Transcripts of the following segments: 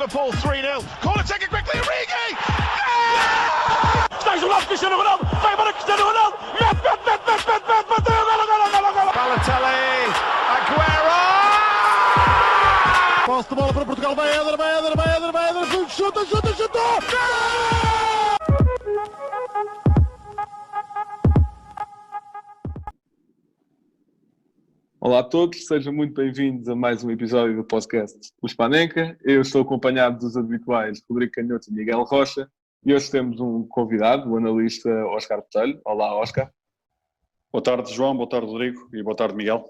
Liverpool 3-0. Corner taken quickly, Origi! Stays aloft, Cristiano Ronaldo! Vai para Cristiano Ronaldo! Mete! Golo! Balotelli! Aguero! Posse de bola para Portugal, vai Éder, chuta! Olá a todos, sejam muito bem-vindos a mais um episódio do podcast O Spanenka. Eu estou acompanhado dos habituais Rodrigo Canhoto e Miguel Rocha e hoje temos um convidado, o analista Óscar Botelho. Olá, Óscar. Boa tarde, João, boa tarde, Rodrigo e boa tarde, Miguel.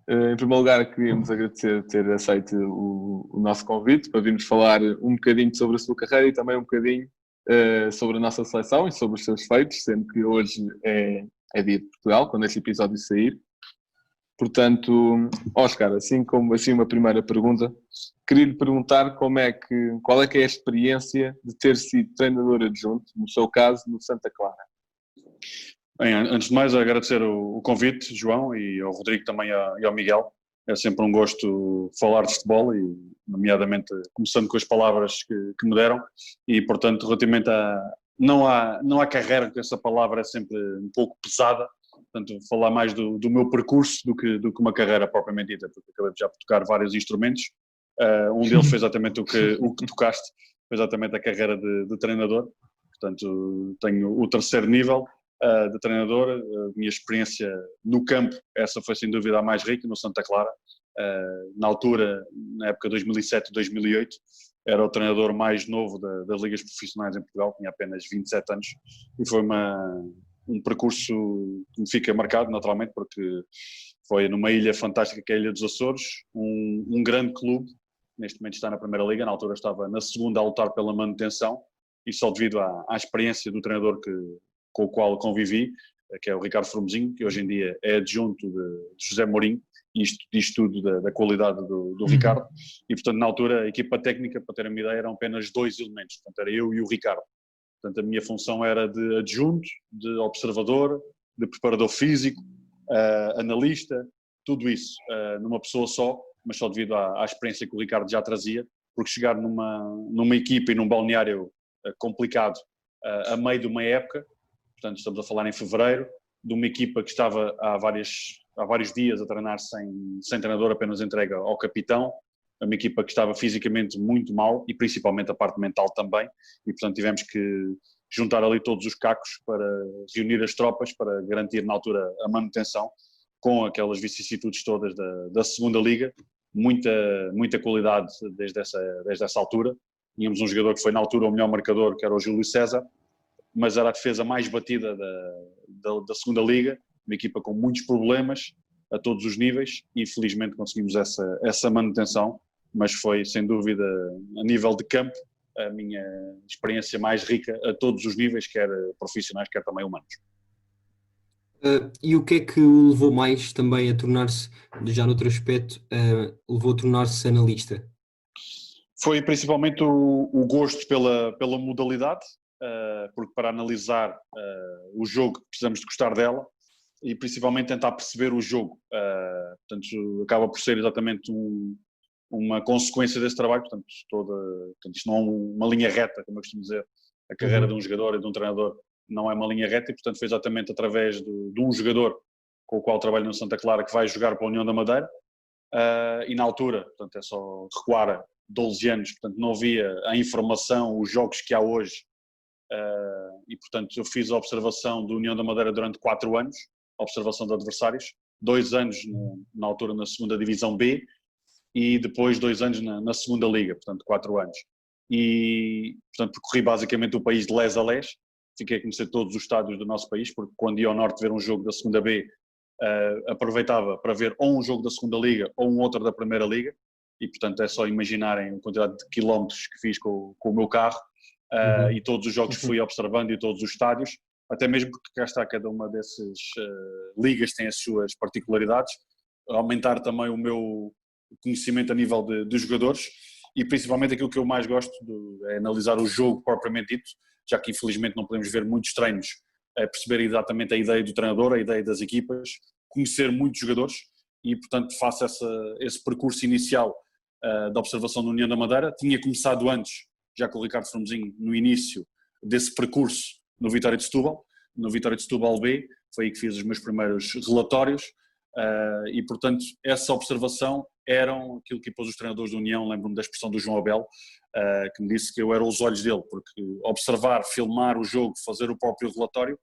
Em primeiro lugar, queríamos agradecer ter aceito o nosso convite para virmos falar um bocadinho sobre a sua carreira e também um bocadinho sobre a nossa seleção e sobre os seus feitos, sendo que hoje é dia de Portugal, quando este episódio sair. Portanto, Óscar, assim uma primeira pergunta, queria-lhe perguntar qual é que é a experiência de ter sido treinador adjunto, no seu caso, no Santa Clara. Bem, antes de mais, agradecer o convite, João, e ao Rodrigo também e ao Miguel. É sempre um gosto falar de futebol e, nomeadamente, começando com as palavras que me deram e, portanto, relativamente não há carreira, porque essa palavra é sempre um pouco pesada. Portanto, falar mais do meu percurso do que uma carreira propriamente dita, porque acabei já por tocar vários instrumentos. Um deles foi exatamente o que tocaste, foi exatamente a carreira de treinador. Portanto, tenho o terceiro nível de treinador. A minha experiência no campo, essa foi sem dúvida a mais rica, no Santa Clara. Na altura, na época 2007-2008, era o treinador mais novo das ligas profissionais em Portugal, tinha apenas 27 anos, e foi um percurso que me fica marcado, naturalmente, porque foi numa ilha fantástica que é a Ilha dos Açores, um grande clube, neste momento está na Primeira Liga, na altura estava na segunda a lutar pela manutenção, e só devido à experiência do treinador com o qual convivi, que é o Ricardo Formosinho, que hoje em dia é adjunto de José Mourinho, e isto diz tudo da qualidade do Ricardo, e portanto na altura a equipa técnica, para terem uma ideia, eram apenas dois elementos, portanto era eu e o Ricardo. Portanto, a minha função era de adjunto, de observador, de preparador físico, analista, tudo isso numa pessoa só, mas só devido à experiência que o Ricardo já trazia, porque chegar numa equipa e num balneário complicado a meio de uma época, portanto estamos a falar em fevereiro, de uma equipa que estava há vários dias a treinar sem treinador, apenas entregue ao capitão, uma equipa que estava fisicamente muito mal e principalmente a parte mental também, e portanto tivemos que juntar ali todos os cacos para reunir as tropas para garantir na altura a manutenção com aquelas vicissitudes todas da segunda liga, muita qualidade desde essa altura. Tínhamos um jogador que foi na altura o melhor marcador, que era o Júlio César, mas era a defesa mais batida da segunda liga, uma equipa com muitos problemas a todos os níveis e felizmente conseguimos essa manutenção, mas foi sem dúvida a nível de campo a minha experiência mais rica a todos os níveis, quer profissionais, quer também humanos. E o que é que o levou mais também a tornar-se, já noutro aspecto, levou a tornar-se analista? Foi principalmente o gosto pela modalidade, porque para analisar o jogo precisamos de gostar dela e principalmente tentar perceber o jogo. Portanto, acaba por ser exatamente uma consequência desse trabalho, portanto isto não é uma linha reta, como eu costumo dizer. A carreira de um jogador e de um treinador não é uma linha reta e, portanto, foi exatamente através de um jogador com o qual trabalho no Santa Clara que vai jogar para a União da Madeira e na altura, portanto, é só recuar 12 anos, portanto, não havia a informação, os jogos que há hoje e, portanto, eu fiz a observação do União da Madeira durante 4 anos, a observação de adversários, 2 anos na altura na segunda Divisão B, e depois 2 anos na segunda liga, portanto 4 anos. E, portanto, percorri basicamente o país de les a les, fiquei a conhecer todos os estádios do nosso país, porque quando ia ao norte ver um jogo da segunda B, aproveitava para ver ou um jogo da segunda liga ou um outro da primeira liga, e portanto é só imaginarem a quantidade de quilómetros que fiz com o meu carro, e todos os jogos que fui observando e todos os estádios, até mesmo porque cá está, cada uma dessas ligas tem as suas particularidades, aumentar também o meu conhecimento a nível de jogadores e principalmente aquilo que eu mais gosto é analisar o jogo propriamente dito, já que infelizmente não podemos ver muitos treinos, perceber exatamente a ideia do treinador, a ideia das equipas, conhecer muitos jogadores e portanto faço esse percurso inicial da observação da União da Madeira. Tinha começado antes, já com o Ricardo Framosinho, no início desse percurso no Vitória de Setúbal, no Vitória de Setúbal B, foi aí que fiz os meus primeiros relatórios, e portanto essa observação eram aquilo que depois os treinadores da União, lembro-me da expressão do João Abel, que me disse que eu era os olhos dele, porque observar, filmar o jogo, fazer o próprio relatório,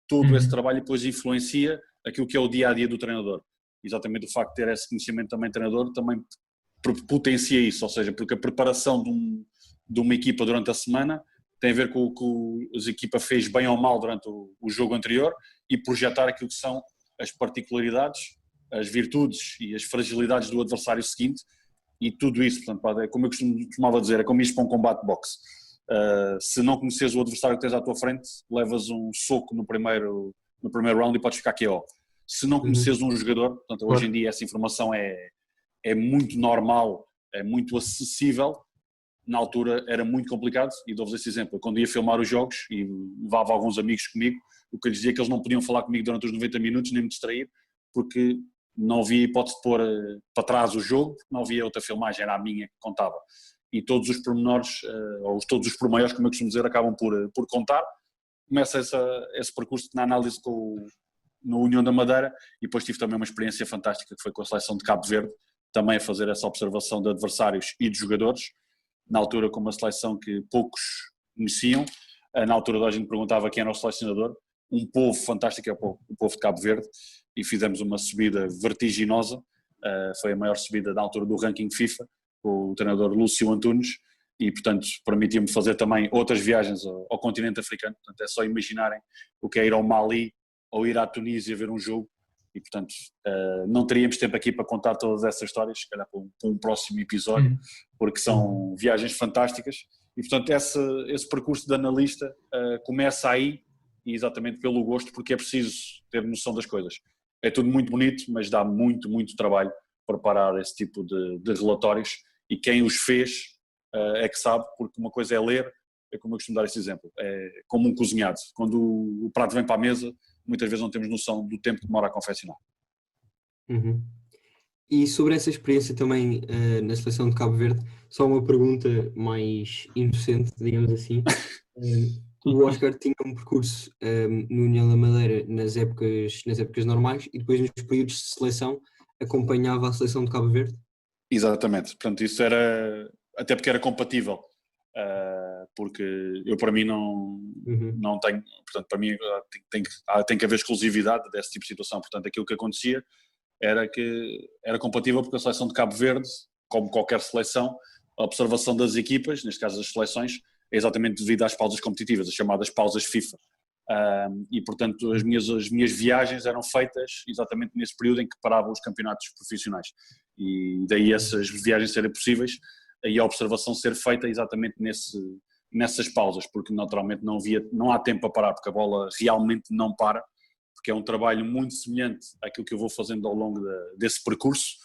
todo esse trabalho depois influencia aquilo que é o dia-a-dia do treinador. Exatamente o facto de ter esse conhecimento também treinador também potencia isso, ou seja, porque a preparação de uma equipa durante a semana tem a ver com o que a equipa fez bem ou mal durante o jogo anterior e projetar aquilo que são as particularidades, as virtudes e as fragilidades do adversário seguinte, e tudo isso, portanto, é como eu costumava dizer, é como isto para um combate de boxe. Se não conheces o adversário que tens à tua frente, levas um soco no primeiro round e podes ficar KO. Se não conheces um jogador, portanto, hoje em dia essa informação é muito normal, é muito acessível. Na altura era muito complicado, e dou-vos esse exemplo. Quando ia filmar os jogos e levava alguns amigos comigo, o que eu lhes dizia é que eles não podiam falar comigo durante os 90 minutos, nem me distrair, porque não havia hipótese de pôr para trás o jogo, porque não havia outra filmagem, era a minha que contava. E todos os pormenores, ou todos os pormenores, como eu costumo dizer, acabam por contar. Começa esse percurso na análise no União da Madeira, e depois tive também uma experiência fantástica que foi com a seleção de Cabo Verde, também a fazer essa observação de adversários e de jogadores, na altura com uma seleção que poucos conheciam. Na altura da gente perguntava quem era o selecionador, um povo fantástico, é o povo de Cabo Verde, e fizemos uma subida vertiginosa, foi a maior subida da altura do ranking FIFA, com o treinador Lúcio Antunes, e portanto permitiu-me fazer também outras viagens ao continente africano. Portanto, é só imaginarem o que é ir ao Mali ou ir à Tunísia ver um jogo, e portanto não teríamos tempo aqui para contar todas essas histórias, se calhar para um próximo episódio, porque são viagens fantásticas, e portanto esse percurso de analista começa aí, e exatamente pelo gosto, porque é preciso ter noção das coisas. É tudo muito bonito, mas dá muito, muito trabalho preparar esse tipo de relatórios, e quem os fez é que sabe, porque uma coisa é ler, é como eu costumo dar esse exemplo, é como um cozinhado. Quando o prato vem para a mesa, muitas vezes não temos noção do tempo que demora a confeccionar. E sobre essa experiência também na seleção de Cabo Verde, só uma pergunta mais inocente, digamos assim. O Oscar tinha um percurso no União da Madeira nas épocas normais, e depois nos períodos de seleção acompanhava a seleção de Cabo Verde? Exatamente, portanto isso era, até porque era compatível, porque eu para mim não tenho, portanto para mim tem que haver exclusividade desse tipo de situação. Portanto aquilo que acontecia era que era compatível, porque a seleção de Cabo Verde, como qualquer seleção, a observação das equipas, neste caso das seleções, é exatamente devido às pausas competitivas, as chamadas pausas FIFA. E portanto as minhas viagens eram feitas exatamente nesse período em que paravam os campeonatos profissionais, e daí essas viagens serem possíveis e a observação ser feita exatamente nessas pausas, porque naturalmente não há tempo para parar, porque a bola realmente não para, porque é um trabalho muito semelhante àquilo que eu vou fazendo ao longo desse percurso,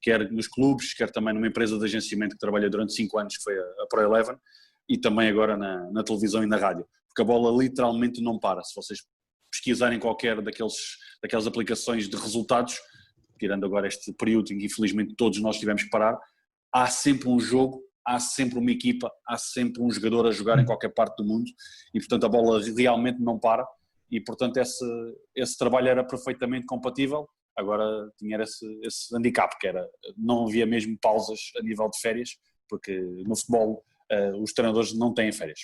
quer nos clubes, quer também numa empresa de agenciamento que trabalhei durante 5 anos, que foi a Pro Eleven, e também agora na televisão e na rádio, porque a bola literalmente não para. Se vocês pesquisarem qualquer daquelas aplicações de resultados, tirando agora este período em que infelizmente todos nós tivemos que parar, há sempre um jogo, há sempre uma equipa, há sempre um jogador a jogar em qualquer parte do mundo, e portanto a bola realmente não para, e portanto esse trabalho era perfeitamente compatível. Agora tinha esse handicap, que era, não havia mesmo pausas a nível de férias, porque no futebol os treinadores não têm férias.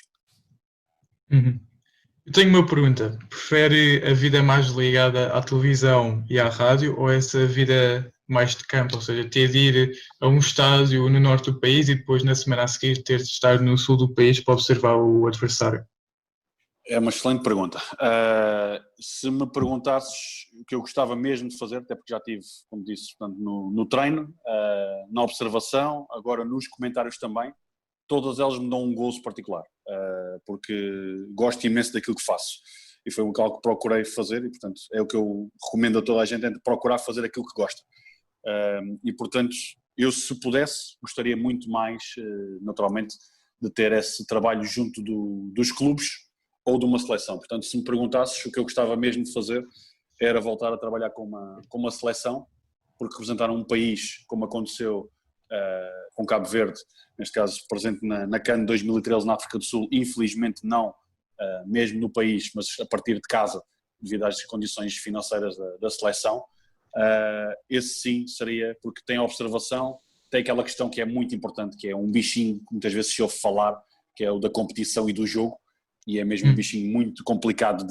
Eu tenho uma pergunta. Prefere a vida mais ligada à televisão e à rádio, ou essa vida mais de campo, ou seja, ter de ir a um estádio no norte do país e depois na semana a seguir ter de estar no sul do país para observar o adversário? É uma excelente pergunta. Se me perguntasses o que eu gostava mesmo de fazer, até porque já tive, como disse, portanto, no treino, na observação, agora nos comentários também, todas elas me dão um gozo particular, porque gosto imenso daquilo que faço, e foi algo que procurei fazer, e portanto é o que eu recomendo a toda a gente, é de procurar fazer aquilo que gosta. E portanto eu, se pudesse, gostaria muito mais, naturalmente, de ter esse trabalho junto dos clubes ou de uma seleção. Portanto, se me perguntasses, o que eu gostava mesmo de fazer era voltar a trabalhar com uma seleção, porque representaram um país, como aconteceu com Cabo Verde, neste caso presente na CAN 2013 na África do Sul, infelizmente não mesmo no país, mas a partir de casa, devido às condições financeiras da seleção. Esse sim seria, porque tem a observação, tem aquela questão que é muito importante, que é um bichinho que muitas vezes se ouve falar, que é o da competição e do jogo, e é mesmo um bichinho muito complicado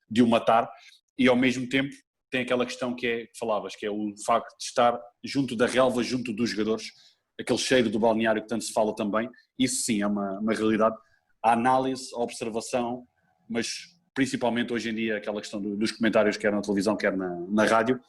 de o matar, e ao mesmo tempo tem aquela questão que falavas, que é o facto de estar junto da relva, junto dos jogadores, aquele cheiro do balneário que tanto se fala também. Isso sim é uma realidade. A análise, a observação, mas principalmente hoje em dia aquela questão dos comentários, quer na televisão, quer na rádio,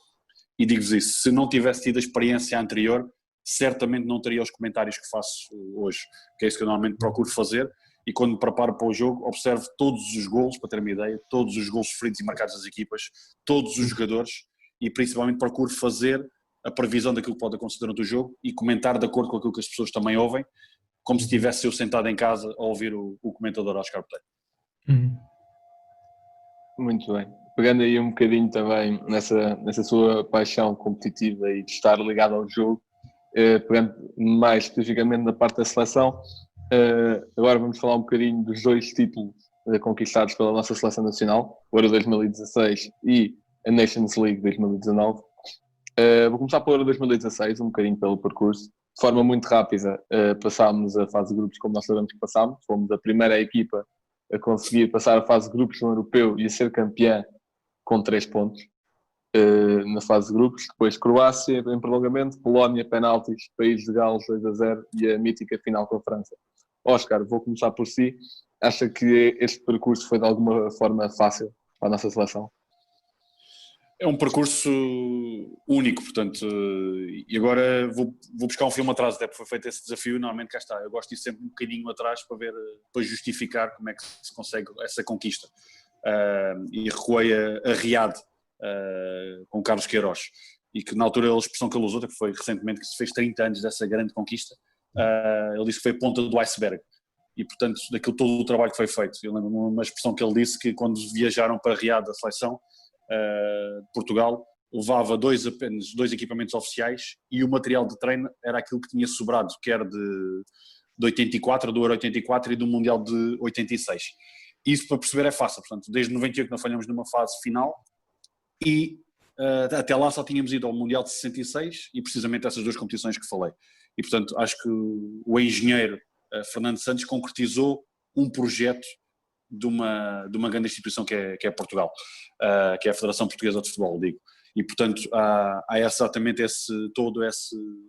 e digo-vos isso, se não tivesse tido a experiência anterior, certamente não teria os comentários que faço hoje, que é isso que eu normalmente procuro fazer, e quando me preparo para o jogo, observo todos os golos, para ter uma ideia, todos os golos sofridos e marcados das equipas, todos os jogadores, e principalmente procuro fazer a previsão daquilo que pode acontecer durante o jogo e comentar de acordo com aquilo que as pessoas também ouvem, como se estivesse eu sentado em casa a ouvir o comentador Oscar Botelho. Muito bem. Pegando aí um bocadinho também nessa sua paixão competitiva e de estar ligado ao jogo, pegando mais especificamente na parte da seleção, agora vamos falar um bocadinho dos 2 títulos conquistados pela nossa seleção nacional, o Euro 2016 e a Nations League 2019. Vou começar pelo Euro 2016, um bocadinho pelo percurso. De forma muito rápida, passámos a fase de grupos como nós sabemos que passámos. Fomos a primeira equipa a conseguir passar a fase de grupos no europeu e a ser campeã com 3 pontos na fase de grupos. Depois Croácia em prolongamento, Polónia, penaltis, País de Gales 2-0 e a mítica final com a França. Oscar, vou começar por si. Acha que este percurso foi de alguma forma fácil para a nossa seleção? É um percurso único, portanto, e agora vou buscar um filme atrás, até porque foi feito esse desafio, normalmente cá está, eu gosto de ir sempre um bocadinho atrás para justificar como é que se consegue essa conquista. E recuei a Riad com Carlos Queiroz, e que na altura a expressão que ele usou, que foi recentemente que se fez 30 anos dessa grande conquista, ele disse que foi a ponta do iceberg, e portanto daquilo todo o trabalho que foi feito. Eu lembro-me uma expressão que ele disse, que quando viajaram para Riad, a seleção de Portugal, levava apenas dois equipamentos oficiais, e o material de treino era aquilo que tinha sobrado, quer de 84, do Euro 84 e do Mundial de 86. Isso para perceber é fácil, portanto, desde 98 nós falhamos numa fase final, e até lá só tínhamos ido ao Mundial de 66 e precisamente essas 2 competições que falei. E portanto acho que o engenheiro Fernando Santos concretizou um projeto de uma grande instituição que é Portugal, que é a Federação Portuguesa de Futebol, digo. E portanto há exatamente esse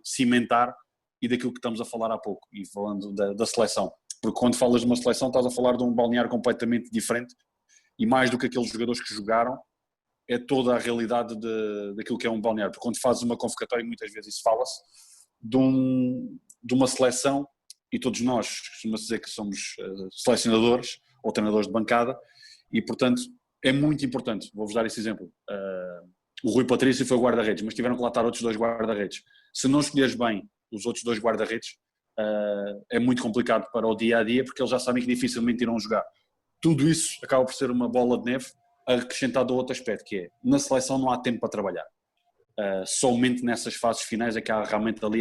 cimentar e daquilo que estamos a falar há pouco, e falando da seleção, porque quando falas de uma seleção estás a falar de um balneário completamente diferente, e mais do que aqueles jogadores que jogaram, é toda a realidade daquilo que é um balneário, porque quando fazes uma convocatória, muitas vezes isso fala-se de uma seleção, e todos nós costumamos dizer que somos selecionadores ou treinadores de bancada, e portanto é muito importante. Vou-vos dar esse exemplo. O Rui Patrício foi o guarda-redes, mas tiveram que lá estar outros 2 guarda-redes. Se não escolheres bem os outros 2 guarda-redes, é muito complicado para o dia-a-dia, porque eles já sabem que dificilmente irão jogar. Tudo isso acaba por ser uma bola de neve, acrescentado a outro aspecto, que é, na seleção não há tempo para trabalhar. Somente nessas fases finais é que há realmente ali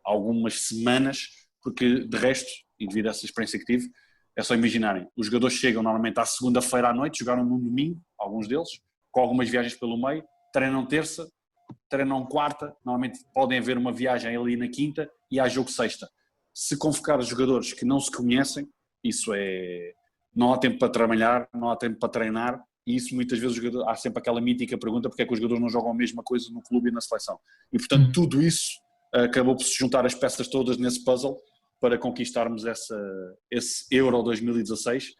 algumas semanas, porque de resto, e devido a essa experiência que tive, é só imaginarem, os jogadores chegam normalmente à segunda-feira à noite, jogaram no domingo, alguns deles, com algumas viagens pelo meio, treinam terça, treinam quarta, normalmente podem haver uma viagem ali na quinta e há jogo sexta. Se convocar jogadores que não se conhecem, isso não há tempo para trabalhar, não há tempo para treinar, e isso muitas vezes há sempre aquela mítica pergunta, porque é que os jogadores não jogam a mesma coisa no clube e na seleção. E portanto tudo isso acabou por se juntar as peças todas nesse puzzle para conquistarmos esse Euro 2016,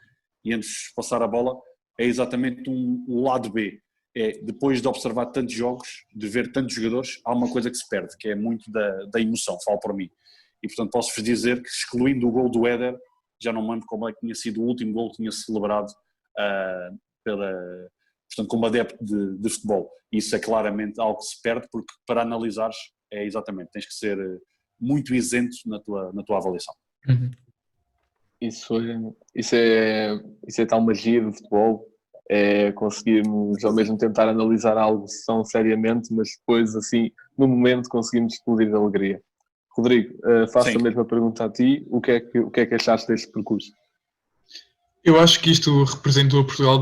e antes de passar a bola, é exatamente o lado B. Depois de observar tantos jogos, de ver tantos jogadores, há uma coisa que se perde, que é muito da emoção, falo por mim. E portanto posso-vos dizer que, excluindo o gol do Éder, já não me lembro como é que tinha sido o último gol que tinha celebrado portanto, como adepto de futebol. Isso é claramente algo que se perde, porque para analisares é exatamente, tens que ser muito isento na tua avaliação. Isso é tal magia do futebol, é conseguirmos ao mesmo tentar analisar algo tão seriamente, mas depois, assim, no momento, conseguimos explodir de alegria. Rodrigo, faço Sim. a mesma pergunta a ti. O que é que achaste deste percurso? Eu acho que isto representou Portugal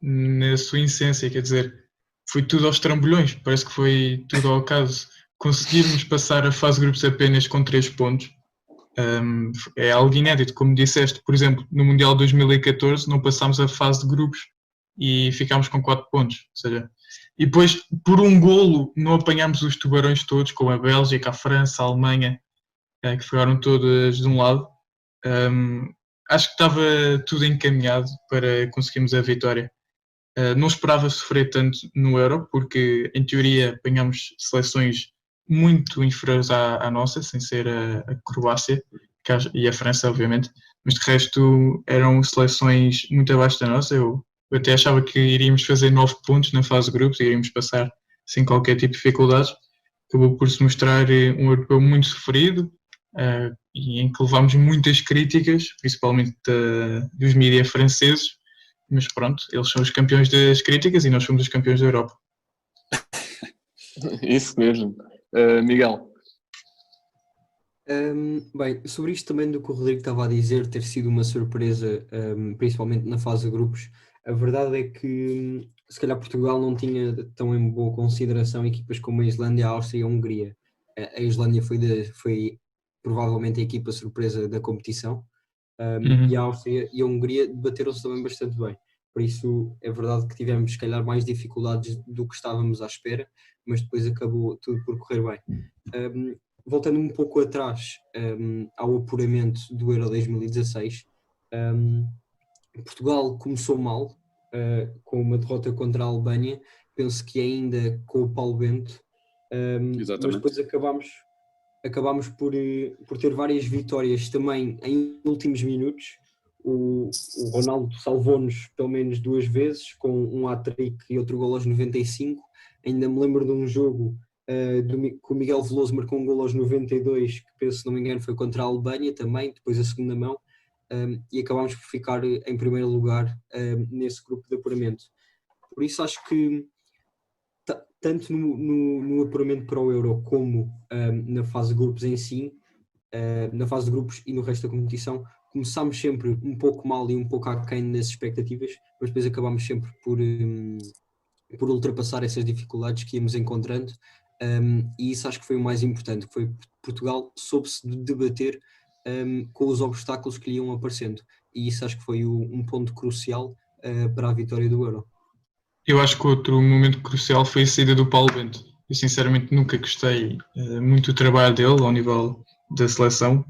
na sua essência, quer dizer, foi tudo aos trambolhões, parece que foi tudo ao acaso. Conseguirmos passar a fase de grupos apenas com 3 pontos é algo inédito. Como disseste, por exemplo, no Mundial 2014 não passámos a fase de grupos e ficámos com 4 pontos. Ou seja, e depois, por um golo, não apanhámos os tubarões todos, como a Bélgica, a França, a Alemanha, que ficaram todas de um lado. Acho que estava tudo encaminhado para conseguirmos a vitória. Não esperava sofrer tanto no Euro, porque em teoria apanhamos seleções muito inferiores à nossa, sem ser a Croácia e a França, obviamente, mas de resto eram seleções muito abaixo da nossa. Eu até achava que iríamos fazer 9 pontos na fase de grupos e iríamos passar sem qualquer tipo de dificuldades. Acabou por se mostrar um europeu muito sofrido, e em que levámos muitas críticas, principalmente dos mídias franceses, mas pronto, eles são os campeões das críticas e nós somos os campeões da Europa. Isso mesmo. Miguel. Bem, sobre isto também do que o Rodrigo estava a dizer, ter sido uma surpresa, principalmente na fase de grupos, a verdade é que se calhar Portugal não tinha tão em boa consideração equipas como a Islândia, a Áustria e a Hungria. A Islândia foi provavelmente a equipa surpresa da competição, e a Áustria e a Hungria debateram-se também bastante bem. Por isso é verdade que tivemos se calhar mais dificuldades do que estávamos à espera, mas depois acabou tudo por correr bem. Voltando um pouco atrás ao apuramento do Euro 2016, Portugal começou mal, com uma derrota contra a Albânia, penso que ainda com o Paulo Bento, mas depois acabámos por ter várias vitórias também em últimos minutos. O Ronaldo salvou-nos pelo menos 2 vezes, com um hat-trick e outro gol aos 95. Ainda me lembro de um jogo que o Miguel Veloso marcou um gol aos 92, que penso, se não me engano, foi contra a Albânia também, depois a segunda mão, e acabámos por ficar em primeiro lugar nesse grupo de apuramento. Por isso acho que tanto no apuramento para o Euro como na fase de grupos em si, na fase de grupos e no resto da competição, começámos sempre um pouco mal e um pouco aquém das expectativas, mas depois acabámos sempre por ultrapassar essas dificuldades que íamos encontrando, e isso acho que foi o mais importante, que foi Portugal soube-se debater com os obstáculos que lhe iam aparecendo, e isso acho que foi um ponto crucial para a vitória do Euro. Eu acho que outro momento crucial foi a saída do Paulo Bento. Eu sinceramente nunca gostei muito do trabalho dele ao nível da seleção,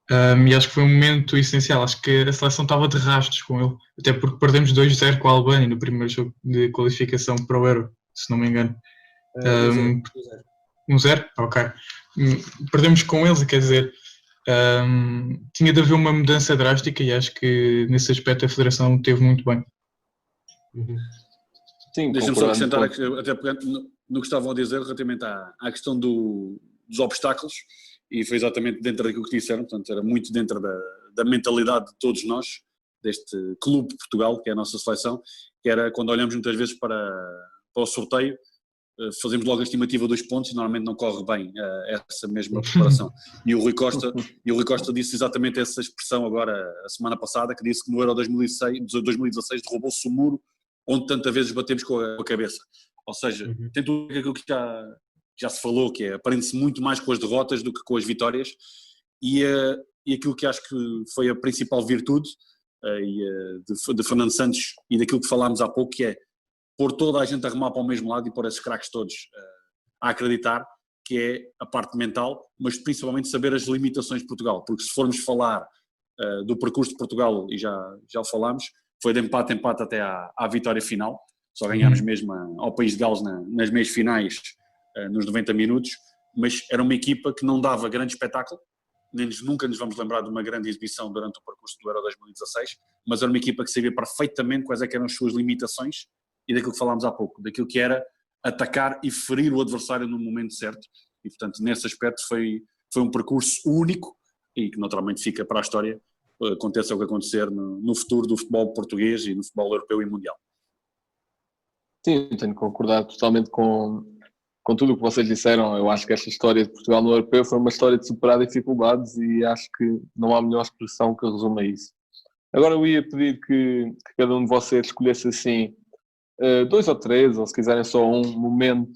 e acho que foi um momento essencial. Acho que a seleção estava de rastros com ele, até porque perdemos 2-0 com a Albânia no primeiro jogo de qualificação para o Euro, se não me engano. 1-0? Ok. Perdemos com eles, quer dizer, tinha de haver uma mudança drástica e acho que nesse aspecto a Federação teve muito bem. Sim, deixa-me só acrescentar, até pegando no que estavam a dizer relativamente à questão dos obstáculos, e foi exatamente dentro daquilo que disseram, portanto era muito dentro da mentalidade de todos nós, deste clube de Portugal, que é a nossa seleção, que era quando olhamos muitas vezes para o sorteio, fazemos logo a estimativa de 2 pontos e normalmente não corre bem essa mesma preparação. E o Rui Costa disse exatamente essa expressão agora, a semana passada, que disse que no Euro 2016 derrubou-se o muro onde tantas vezes batemos com a cabeça. Ou seja, tem tudo aquilo que já se falou, que aprende-se muito mais com as derrotas do que com as vitórias, e aquilo que acho que foi a principal virtude de Fernando Santos e daquilo que falámos há pouco, que é pôr toda a gente a remar para o mesmo lado e pôr esses craques todos a acreditar, que é a parte mental, mas principalmente saber as limitações de Portugal, porque se formos falar do percurso de Portugal, e já o falámos, foi de empate até à vitória final, só ganhámos mesmo ao País de Gales nas meias finais, nos 90 minutos, mas era uma equipa que não dava grande espetáculo, nunca nos vamos lembrar de uma grande exibição durante o percurso do Euro 2016, mas era uma equipa que sabia perfeitamente quais eram as suas limitações e daquilo que falámos há pouco, daquilo que era atacar e ferir o adversário no momento certo, e portanto nesse aspecto foi um percurso único e que naturalmente fica para a história, aconteça o que acontecer no futuro do futebol português e no futebol europeu e mundial. Sim, tenho que concordar totalmente com tudo o que vocês disseram. Eu acho que esta história de Portugal no Europeu foi uma história de superar dificuldades e acho que não há melhor expressão que resuma isso. Agora eu ia pedir que cada um de vocês escolhesse assim 2 ou 3, ou se quiserem só um momento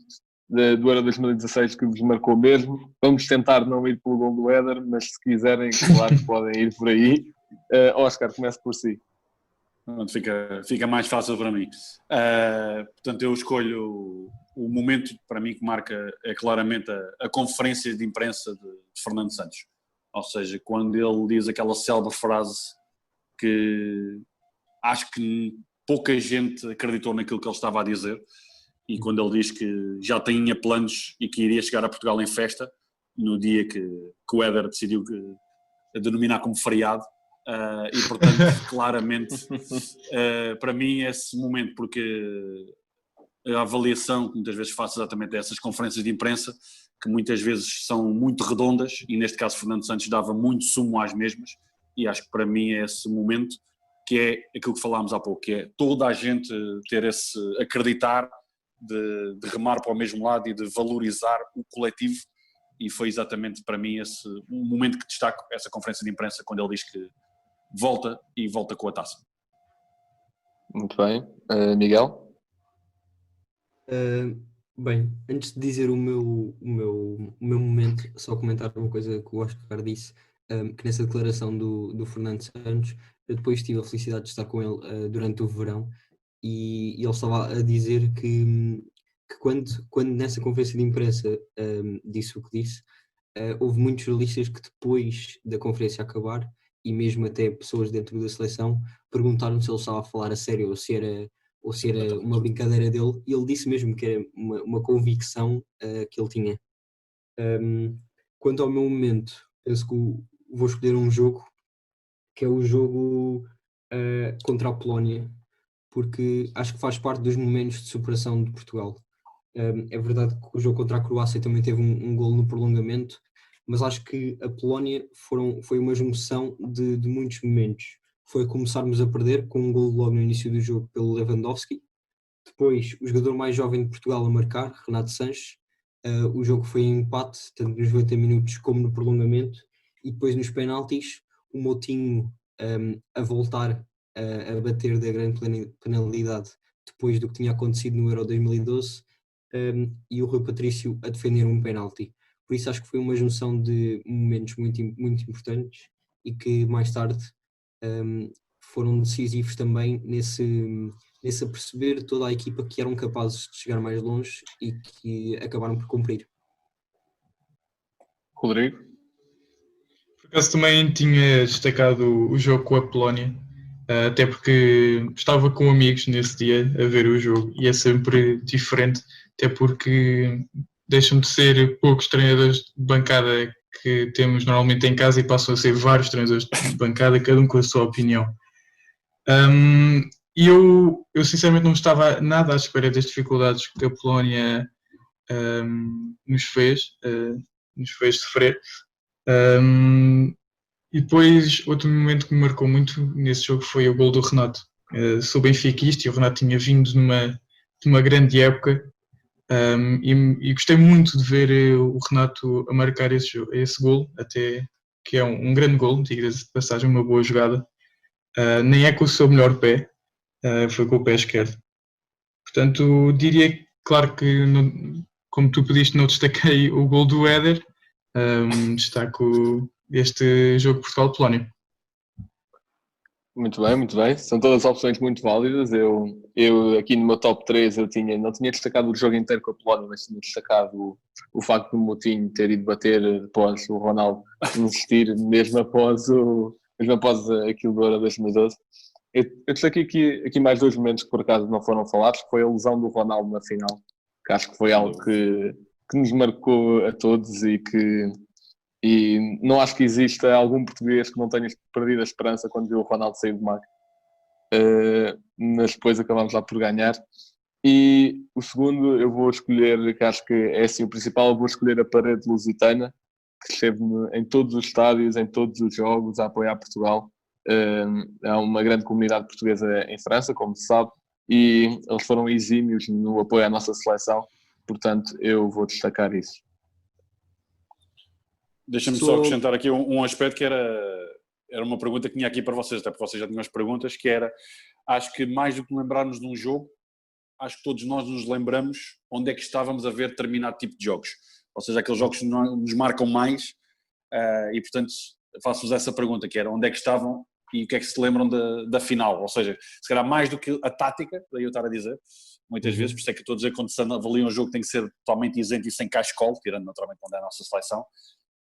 do Euro 2016 que vos marcou mesmo. Vamos tentar não ir pelo gol do Éder, mas se quiserem, claro que podem ir por aí. Oscar, comece por si. Pronto, fica mais fácil para mim. Portanto, eu escolho o momento para mim que marca é claramente a conferência de imprensa de Fernando Santos. Ou seja, quando ele diz aquela célebre frase que acho que pouca gente acreditou naquilo que ele estava a dizer, e quando ele diz que já tinha planos e que iria chegar a Portugal em festa, no dia que o Éder decidiu denominar como feriado. E portanto, claramente, para mim esse momento, porque a avaliação que muitas vezes faço exatamente dessas conferências de imprensa, que muitas vezes são muito redondas, e neste caso Fernando Santos dava muito sumo às mesmas, e acho que para mim é esse momento que é aquilo que falámos há pouco, que é toda a gente ter esse acreditar de remar para o mesmo lado e de valorizar o coletivo, e foi exatamente para mim esse um momento que destaco essa conferência de imprensa, quando ele diz que volta com a taça. Muito bem. Miguel? Bem, antes de dizer o meu momento, só comentar uma coisa que o Oscar disse, que nessa declaração do Fernando Santos, eu depois tive a felicidade de estar com ele durante o verão, e ele estava a dizer que quando nessa conferência de imprensa disse o que disse, houve muitos jornalistas que depois da conferência acabar, e mesmo até pessoas dentro da seleção, perguntaram se ele estava a falar a sério ou se era uma brincadeira dele, e ele disse mesmo que era uma convicção que ele tinha. Quanto ao meu momento, penso que vou escolher um jogo, que é o jogo contra a Polónia, porque acho que faz parte dos momentos de superação de Portugal. É verdade que o jogo contra a Croácia também teve um golo no prolongamento, mas acho que a Polónia foi uma junção de muitos momentos. Foi começarmos a perder com um golo logo no início do jogo pelo Lewandowski, depois o jogador mais jovem de Portugal a marcar, Renato Sanches. O jogo foi em empate, tanto nos 90 minutos como no prolongamento, e depois nos penaltis, o Moutinho a voltar a bater da grande penalidade depois do que tinha acontecido no Euro 2012, e o Rui Patrício a defender um penalti. Por isso acho que foi uma junção de momentos muito, muito importantes e que mais tarde foram decisivos também nesse a perceber toda a equipa que eram capazes de chegar mais longe e que acabaram por cumprir. Rodrigo? Por acaso também tinha destacado o jogo com a Polónia, até porque estava com amigos nesse dia a ver o jogo, e é sempre diferente, até porque deixam de ser poucos treinadores de bancada que temos normalmente em casa e passam a ser vários treinadores de bancada, cada um com a sua opinião. E eu sinceramente não estava nada à espera das dificuldades que a Polónia nos fez sofrer. E depois, outro momento que me marcou muito nesse jogo foi o gol do Renato. Sou benfiquista e o Renato tinha vindo de uma grande época, e gostei muito de ver o Renato a marcar esse gol, até que é um grande gol, diga-se de passagem, uma boa jogada. Nem é com o seu melhor pé, foi com o pé esquerdo. Portanto, diria que, claro que, como tu pediste, não destaquei o gol do Éder, destaco este jogo Portugal-Polónia. Muito bem, muito bem. São todas opções muito válidas. Eu aqui no meu top 3 não tinha destacado o jogo inteiro com a Polónia, mas tinha destacado o facto do Moutinho ter ido bater depois o Ronaldo insistir, mesmo após aquilo do Euro 2012. Eu destaquei aqui mais 2 momentos que por acaso não foram falados, que foi a lesão do Ronaldo na final, que acho que foi algo que nos marcou a todos e não acho que exista algum português que não tenha perdido a esperança quando viu o Ronaldo sair do mar. Mas depois acabámos lá por ganhar. E o segundo eu vou escolher, que acho que é assim o principal, eu vou escolher a parede lusitana, que esteve em todos os estádios, em todos os jogos, a apoiar Portugal. Há uma grande comunidade portuguesa em França, como se sabe, e eles foram exímios no apoio à nossa seleção, portanto eu vou destacar isso. Deixa-me só acrescentar aqui um aspecto que era uma pergunta que tinha aqui para vocês, até porque vocês já tinham as perguntas, que era, acho que mais do que lembrarmos de um jogo, acho que todos nós nos lembramos onde é que estávamos a ver determinado tipo de jogos. Ou seja, aqueles jogos que nos marcam mais, e portanto faço-vos essa pergunta, que era onde é que estavam e o que é que se lembram da final. Ou seja, se calhar mais do que a tática, daí eu estar a dizer, muitas vezes, por isso é que eu estou a dizer, quando se avalia um jogo tem que ser totalmente isento e sem cascol, tirando naturalmente onde é a nossa seleção,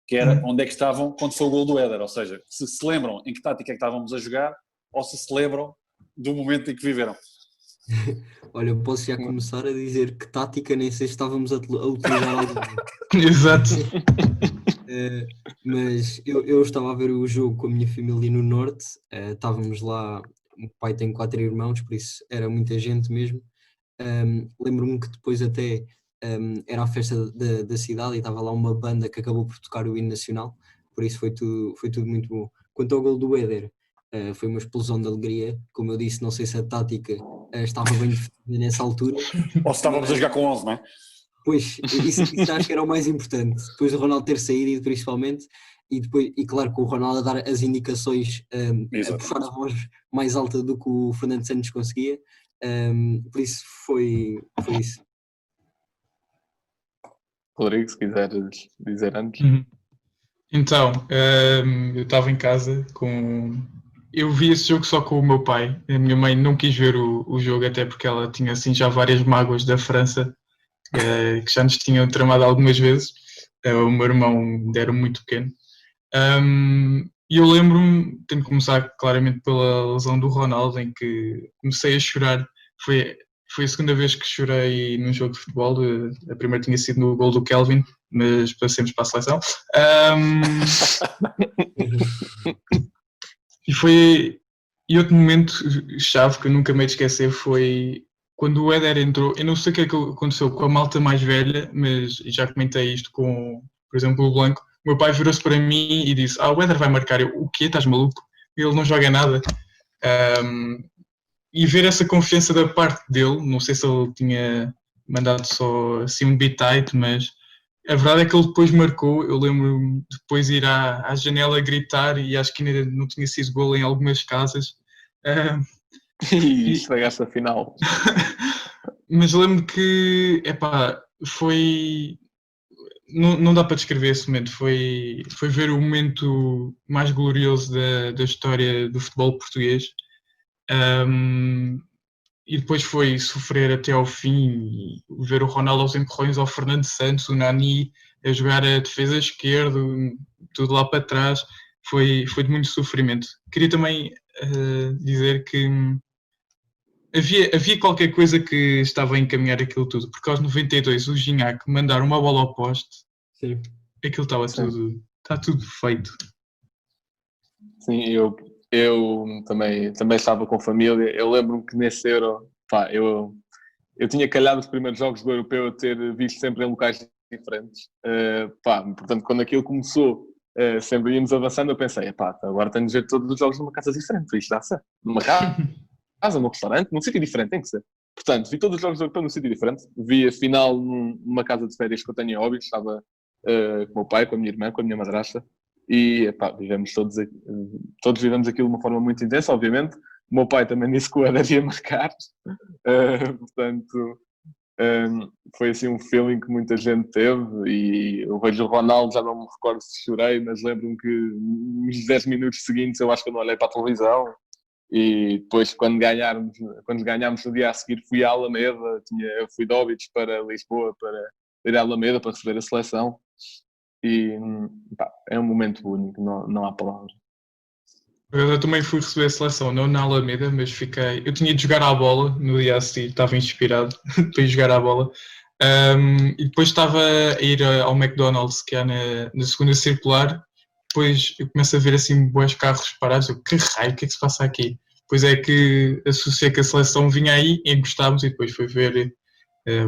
que era onde é que estavam quando foi o gol do Éder. Ou seja, se lembram em que tática é que estávamos a jogar, ou se lembram do momento em que viveram. Olha, eu posso já começar a dizer que tática nem sei se estávamos a utilizar alguma. Exato. Mas eu estava a ver o jogo com a minha família no Norte, estávamos lá, o pai tem 4 irmãos, por isso era muita gente mesmo. Lembro-me que depois até era a festa da cidade e estava lá uma banda que acabou por tocar o hino nacional, por isso foi tudo muito bom. Quanto ao gol do Éder, foi uma explosão de alegria, como eu disse, não sei se a tática estava bem definida nessa altura. Ou se estávamos a jogar com 11, não é? Pois, isso acho que era o mais importante, depois do Ronaldo ter saído principalmente, e claro que o Ronaldo a dar as indicações, a puxar a voz mais alta do que o Fernando Santos conseguia, por isso foi isso. Rodrigo, se quiseres dizer antes. Então, eu estava em casa eu vi esse jogo só com o meu pai. A minha mãe não quis ver o jogo, até porque ela tinha assim já várias mágoas da França, que já nos tinham tramado algumas vezes. O meu irmão ainda era muito pequeno. E eu lembro-me, tenho que começar claramente pela lesão do Ronaldo, em que comecei a chorar. Foi a segunda vez que chorei num jogo de futebol. A primeira tinha sido no gol do Kelvin, mas passemos para a seleção. E outro momento chave que eu nunca me hei de esquecer foi quando o Éder entrou. Eu não sei o que é que aconteceu com a malta mais velha, mas já comentei isto com, por exemplo, o Blanco. O meu pai virou-se para mim e disse: o Éder vai marcar. Eu: o quê? Estás maluco? Ele não joga nada. E ver essa confiança da parte dele, não sei se ele tinha mandado só assim um bit tight, mas a verdade é que ele depois marcou. Eu lembro-me depois ir à janela gritar, e acho que ainda não tinha sido gol em algumas casas. E estragaste a final. Mas lembro que, foi... Não dá para descrever esse momento. Foi ver o momento mais glorioso da história do futebol português. E depois foi sofrer até ao fim, ver o Ronaldo aos empurrões ao Fernando Santos, o Nani a jogar a defesa esquerda, tudo lá para trás. Foi de muito sofrimento. Queria também dizer que havia qualquer coisa que estava a encaminhar aquilo tudo, porque aos 92 o Gignac mandar uma bola ao poste. Sim. Aquilo está tudo feito. Sim, eu também estava com família. Eu lembro-me que nesse Euro, eu tinha calhado os primeiros jogos do Europeu a ter visto sempre em locais diferentes. Portanto, quando aquilo começou, sempre íamos avançando, eu pensei, agora tenho de ver todos os jogos numa casa diferente, isto dá certo. Numa casa, num restaurante, num sítio diferente, tem que ser. Portanto, vi todos os jogos do Europeu num sítio diferente. Vi a final numa casa de férias que eu tenho em Óbidos, estava com o meu pai, com a minha irmã, com a minha madrasta. E todos vivemos aquilo de uma forma muito intensa, obviamente. O meu pai também disse que o Éder ia marcar. Portanto, foi assim um feeling que muita gente teve. E eu vejo o Ronaldo, já não me recordo se chorei, mas lembro-me que nos 10 minutos seguintes eu acho que eu não olhei para a televisão. E depois, quando ganhámos no dia a seguir, fui à Alameda. Eu fui de Óbidos para Lisboa para ir à Alameda para receber a seleção. E é um momento único, não há palavras. Eu também fui receber a seleção, não na Alameda, mas eu tinha de jogar à bola no dia a seguir, estava inspirado para ir jogar à bola. E depois estava a ir ao McDonald's, que é na segunda circular. Depois eu começo a ver assim bons carros parados. Eu: que raio, o que é que se passa aqui? Depois é que associei que a seleção vinha aí e gostávamos, e depois foi ver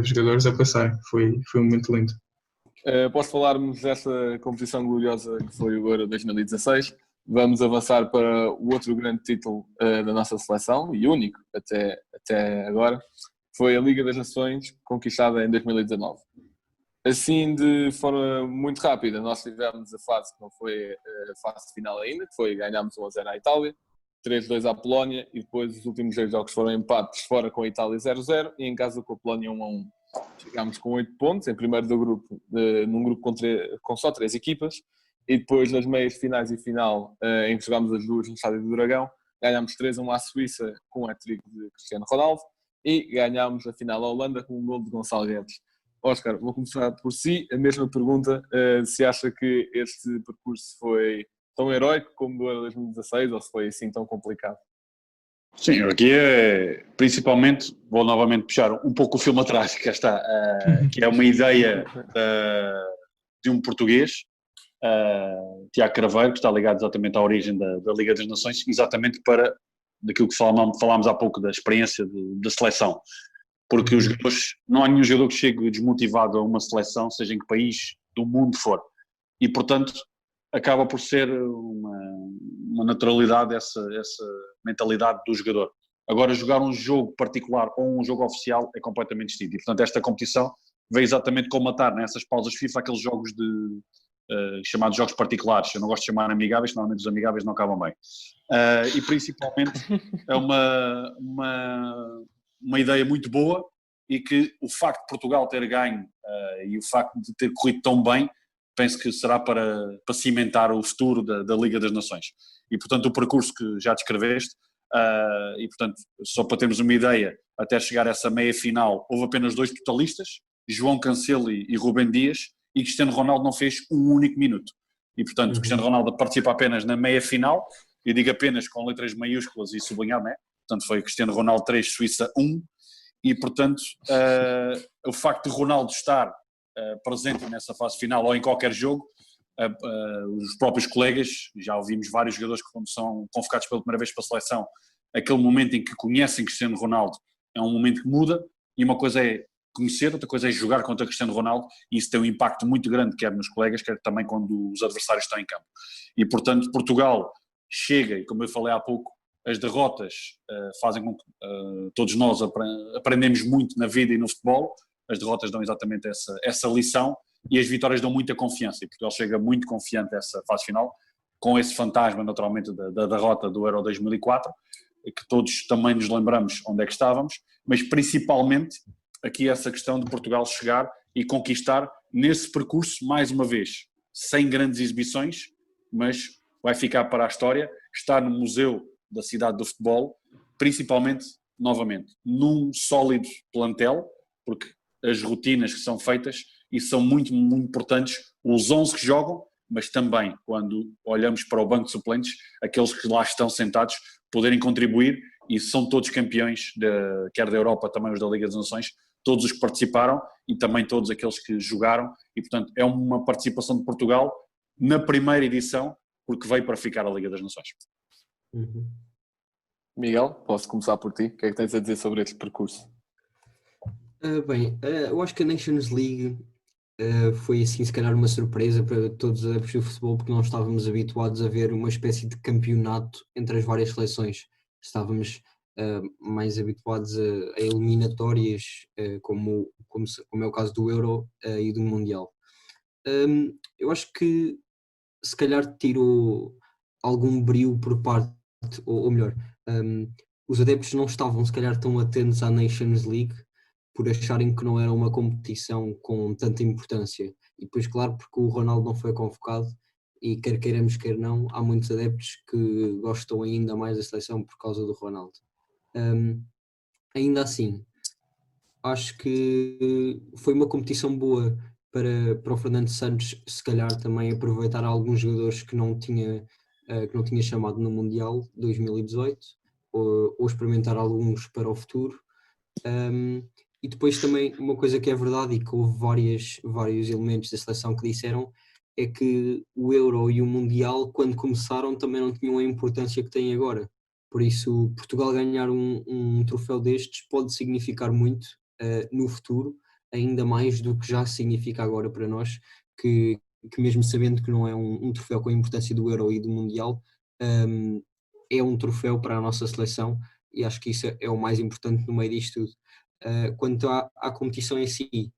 os jogadores a passar. Foi um momento lindo. Posso falarmos dessa competição gloriosa que foi o Euro 2016. Vamos avançar para o outro grande título da nossa seleção, e único até até agora, foi a Liga das Nações, conquistada em 2019. Assim, de forma muito rápida, nós tivemos a fase que não foi a fase final ainda, que foi ganhámos 1-0 à Itália, 3-2 à Polónia, e depois os últimos 2 jogos foram empates fora com a Itália 0-0 e em casa com a Polónia 1-1. Chegámos com 8 pontos, em primeiro do grupo, num grupo com só 3 equipas, e depois nas meias finais e final, em que jogámos as duas no Estádio do Dragão, ganhámos 3-1 à Suíça com o hat-trick de Cristiano Ronaldo e ganhámos a final à Holanda com um gol de Gonçalo Guedes. Oscar, vou começar por si. A mesma pergunta, se acha que este percurso foi tão heroico como do Euro 2016 ou se foi assim tão complicado? Sim, aqui principalmente, vou novamente puxar um pouco o filme atrás, que está, que é uma ideia de um português, Tiago Craveiro, que está ligado exatamente à origem da Liga das Nações, exatamente para daquilo que falámos há pouco, da experiência da seleção. Porque os jogadores, não há nenhum jogador que chegue desmotivado a uma seleção, seja em que país do mundo for. E, portanto, acaba por ser uma naturalidade essa mentalidade do jogador. Agora, jogar um jogo particular ou um jogo oficial é completamente distinto. E, portanto, esta competição veio exatamente colmatar nessas pausas FIFA aqueles jogos chamados jogos particulares. Eu não gosto de chamar amigáveis, normalmente os amigáveis não acabam bem. E, principalmente, é uma ideia muito boa e que o facto de Portugal ter ganho e o facto de ter corrido tão bem, penso que será para cimentar o futuro da Liga das Nações. E, portanto, o percurso que já descreveste, e, portanto, só para termos uma ideia, até chegar a essa meia-final, houve apenas 2 totalistas, João Cancelo e Rubem Dias, e Cristiano Ronaldo não fez um único minuto. E, portanto, Cristiano Ronaldo participa apenas na meia-final, eu digo apenas com letras maiúsculas e sublinhado, não é? Portanto, foi Cristiano Ronaldo 3, Suíça 1, e, portanto, o facto de Ronaldo estar presente nessa fase final ou em qualquer jogo, os próprios colegas, já ouvimos vários jogadores que quando são convocados pela primeira vez para a seleção, aquele momento em que conhecem Cristiano Ronaldo é um momento que muda, e uma coisa é conhecer, outra coisa é jogar contra Cristiano Ronaldo, e isso tem um impacto muito grande, quer nos colegas, quer também quando os adversários estão em campo. E, portanto, Portugal chega, e como eu falei há pouco, as derrotas fazem com que todos nós aprendemos muito na vida e no futebol. As derrotas dão exatamente essa lição, e as vitórias dão muita confiança, e Portugal chega muito confiante a essa fase final, com esse fantasma naturalmente da derrota do Euro 2004, que todos também nos lembramos onde é que estávamos, mas principalmente aqui essa questão de Portugal chegar e conquistar nesse percurso, mais uma vez, sem grandes exibições, mas vai ficar para a história, está no Museu da Cidade do Futebol, principalmente, novamente, num sólido plantel, porque as rotinas que são feitas e são muito, muito importantes, os 11 que jogam, mas também, quando olhamos para o banco de suplentes, aqueles que lá estão sentados poderem contribuir, e são todos campeões, quer da Europa, também os da Liga das Nações, todos os que participaram e também todos aqueles que jogaram, e portanto é uma participação de Portugal na primeira edição, porque veio para ficar a Liga das Nações. Miguel, posso começar por ti? O que é que tens a dizer sobre este percurso? Eu acho que a Nations League foi assim se calhar uma surpresa para todos os adeptos do futebol, porque não estávamos habituados a ver uma espécie de campeonato entre as várias seleções. Estávamos mais habituados a eliminatórias, como é o caso do Euro e do Mundial. Eu acho que se calhar tirou algum brio por parte, ou melhor, os adeptos não estavam se calhar tão atentos à Nations League por acharem que não era uma competição com tanta importância. E depois, claro, porque o Ronaldo não foi convocado, e quer queiramos, quer não, há muitos adeptos que gostam ainda mais da seleção por causa do Ronaldo. Ainda assim, acho que foi uma competição boa para o Fernando Santos, se calhar também aproveitar alguns jogadores que não tinha chamado no Mundial 2018, ou experimentar alguns para o futuro. E depois também uma coisa que é verdade, e que houve vários elementos da seleção que disseram, é que o Euro e o Mundial, quando começaram, também não tinham a importância que têm agora. Por isso, Portugal ganhar um troféu destes pode significar muito no futuro, ainda mais do que já significa agora para nós, que mesmo sabendo que não é um troféu com a importância do Euro e do Mundial, é um troféu para a nossa seleção, e acho que isso é o mais importante no meio disto tudo. Quanto à competição em si,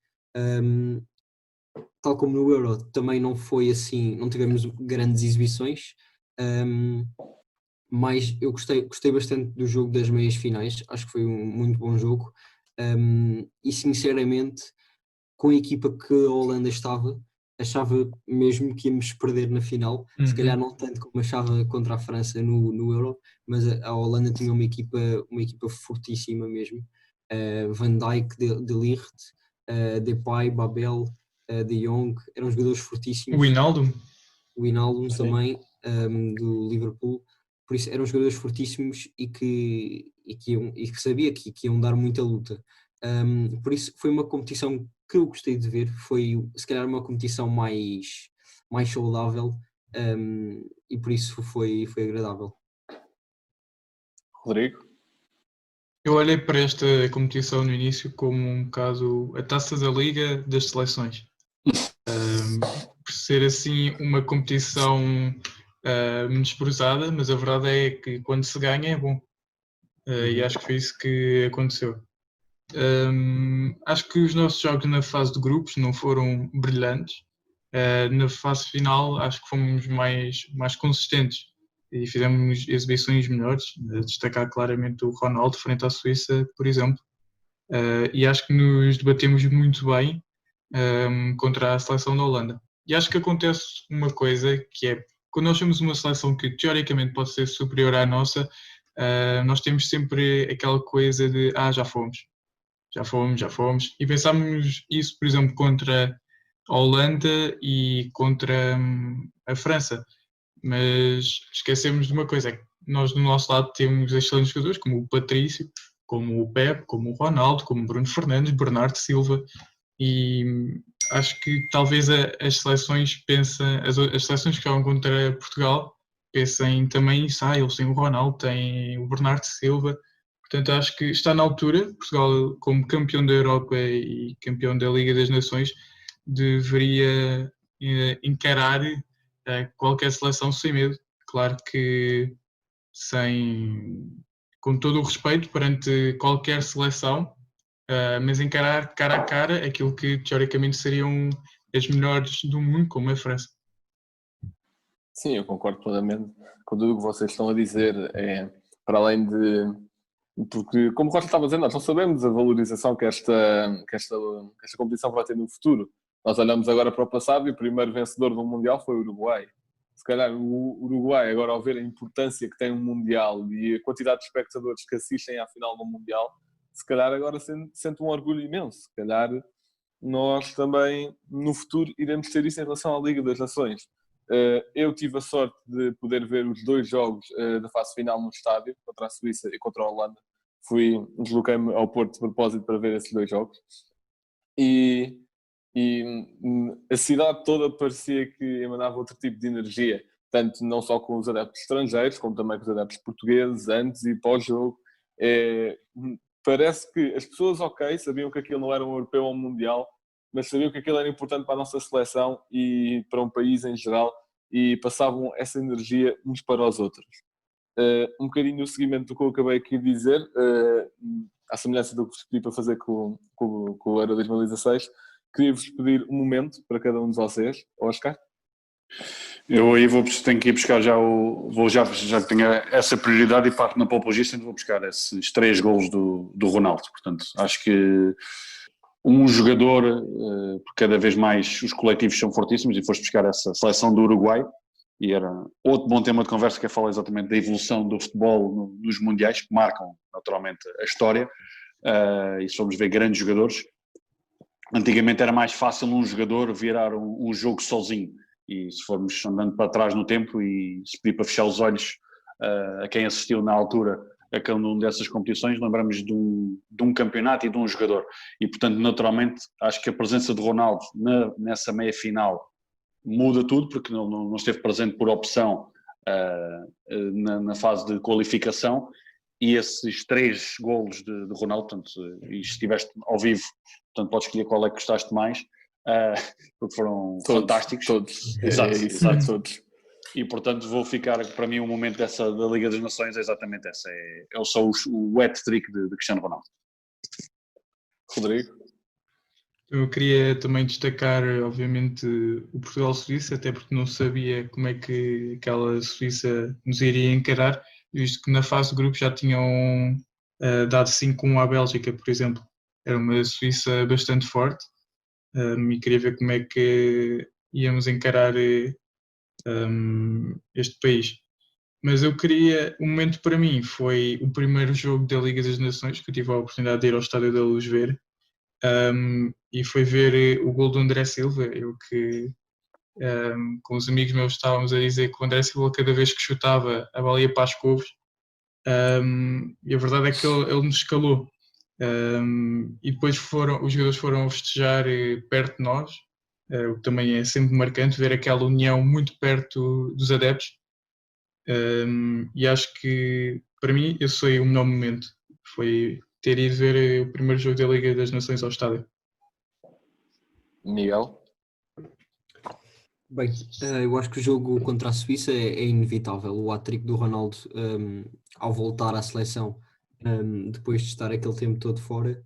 tal como no Euro, também não foi assim, não tivemos grandes exibições, mas eu gostei bastante do jogo das meias finais, acho que foi um muito bom jogo, e sinceramente, com a equipa que a Holanda estava, achava mesmo que íamos perder na final, se calhar não tanto como achava contra a França no Euro, mas a Holanda tinha uma equipa fortíssima mesmo. Van Dijk, De Ligt, Depay, Babel, De Jong, eram jogadores fortíssimos. O Wijnaldum também, do Liverpool, por isso eram jogadores fortíssimos e que sabia que iam dar muita luta. Por isso foi uma competição que eu gostei de ver, foi se calhar uma competição mais saudável, e por isso foi agradável. Rodrigo? Eu olhei para esta competição no início como um bocado a Taça da Liga das seleções. Por ser assim uma competição menosprezada, mas a verdade é que quando se ganha é bom. E acho que foi isso que aconteceu. Acho que os nossos jogos na fase de grupos não foram brilhantes. Na fase final acho que fomos mais consistentes e fizemos exibições melhores, a destacar claramente o Ronaldo frente à Suíça, por exemplo. E acho que nos debatemos muito bem contra a seleção da Holanda. E acho que acontece uma coisa que é, quando nós temos uma seleção que teoricamente pode ser superior à nossa, nós temos sempre aquela coisa de já fomos. E pensámos isso, por exemplo, contra a Holanda e contra a França. Mas esquecemos de uma coisa, é que nós do nosso lado temos excelentes jogadores, como o Patrício, como o Pepe, como o Ronaldo, como o Bruno Fernandes, Bernardo Silva, e acho que talvez as seleções que jogam contra Portugal pensem também isso, eles têm o Ronaldo, têm o Bernardo Silva. Portanto, acho que está na altura, Portugal, como campeão da Europa e campeão da Liga das Nações, deveria encarar qualquer seleção sem medo. Claro que com todo o respeito perante qualquer seleção, mas encarar cara a cara aquilo que teoricamente seriam as melhores do mundo, como a França. Sim, eu concordo plenamente com tudo o que vocês estão a dizer. Para além de... Porque, como o Costa estava a dizer, nós não sabemos a valorização que esta competição vai ter no futuro. Nós olhamos agora para o passado e o primeiro vencedor do Mundial foi o Uruguai. Se calhar o Uruguai, agora ao ver a importância que tem um Mundial e a quantidade de espectadores que assistem à final do Mundial, se calhar agora sente um orgulho imenso. Se calhar nós também, no futuro, iremos ter isso em relação à Liga das Nações. Eu tive a sorte de poder ver os 2 jogos da fase final no estádio, contra a Suíça e contra a Holanda. Desloquei-me ao Porto de propósito para ver esses 2 jogos. E a cidade toda parecia que emanava outro tipo de energia, tanto não só com os adeptos estrangeiros, como também com os adeptos portugueses, antes e pós-jogo. Parece que as pessoas, sabiam que aquilo não era um europeu ou um mundial, mas sabiam que aquilo era importante para a nossa seleção e para um país em geral, e passavam essa energia uns para os outros. Um bocadinho no seguimento do que eu acabei aqui de dizer, à semelhança do que vos pedi para fazer com o Euro 2016, queria-vos pedir um momento para cada um de vocês. Oscar? Eu aí tenho que ir buscar já que tenho essa prioridade e parto na pole position, vou buscar esses 3 golos do Ronaldo. Portanto, acho que um jogador, cada vez mais os coletivos são fortíssimos, e foste buscar essa seleção do Uruguai, e era outro bom tema de conversa, que é falar exatamente da evolução do futebol nos mundiais, que marcam naturalmente a história, e se formos ver grandes jogadores, antigamente era mais fácil um jogador virar um jogo sozinho, e se formos andando para trás no tempo e se pedir para fechar os olhos a quem assistiu na altura a cada uma dessas competições, lembramos de um campeonato e de um jogador. E, portanto, naturalmente, acho que a presença de Ronaldo nessa meia-final muda tudo, porque não esteve presente por opção na fase de qualificação, e esses 3 golos de Ronaldo, portanto, e se estiveste ao vivo, portanto, podes escolher qual é que gostaste mais, porque foram fantásticos. Todos. Exato. Todos. E portanto vou ficar, para mim o momento da Liga das Nações é exatamente essa, é só o hat-trick de Cristiano Ronaldo. Rodrigo? Eu queria também destacar, obviamente, o Portugal-Suíça, até porque não sabia como é que aquela Suíça nos iria encarar, visto que na fase de grupo já tinham dado 5-1 à Bélgica, por exemplo. Era uma Suíça bastante forte, e queria ver como é que íamos encarar este país. Mas o momento para mim foi o primeiro jogo da Liga das Nações, que eu tive a oportunidade de ir ao Estádio da Luz ver, e foi ver o gol do André Silva. Eu que com os amigos meus estávamos a dizer que o André Silva cada vez que chutava a bola ia para as couves, e a verdade é que ele nos escalou. E depois os jogadores foram festejar perto de nós, o que também é sempre marcante ver aquela união muito perto dos adeptos. E acho que para mim esse foi o melhor momento, foi ter ido ver o primeiro jogo da Liga das Nações ao estádio. Miguel? Bem, eu acho que o jogo contra a Suíça é inevitável. O hat-trick do Ronaldo, ao voltar à seleção, depois de estar aquele tempo todo fora,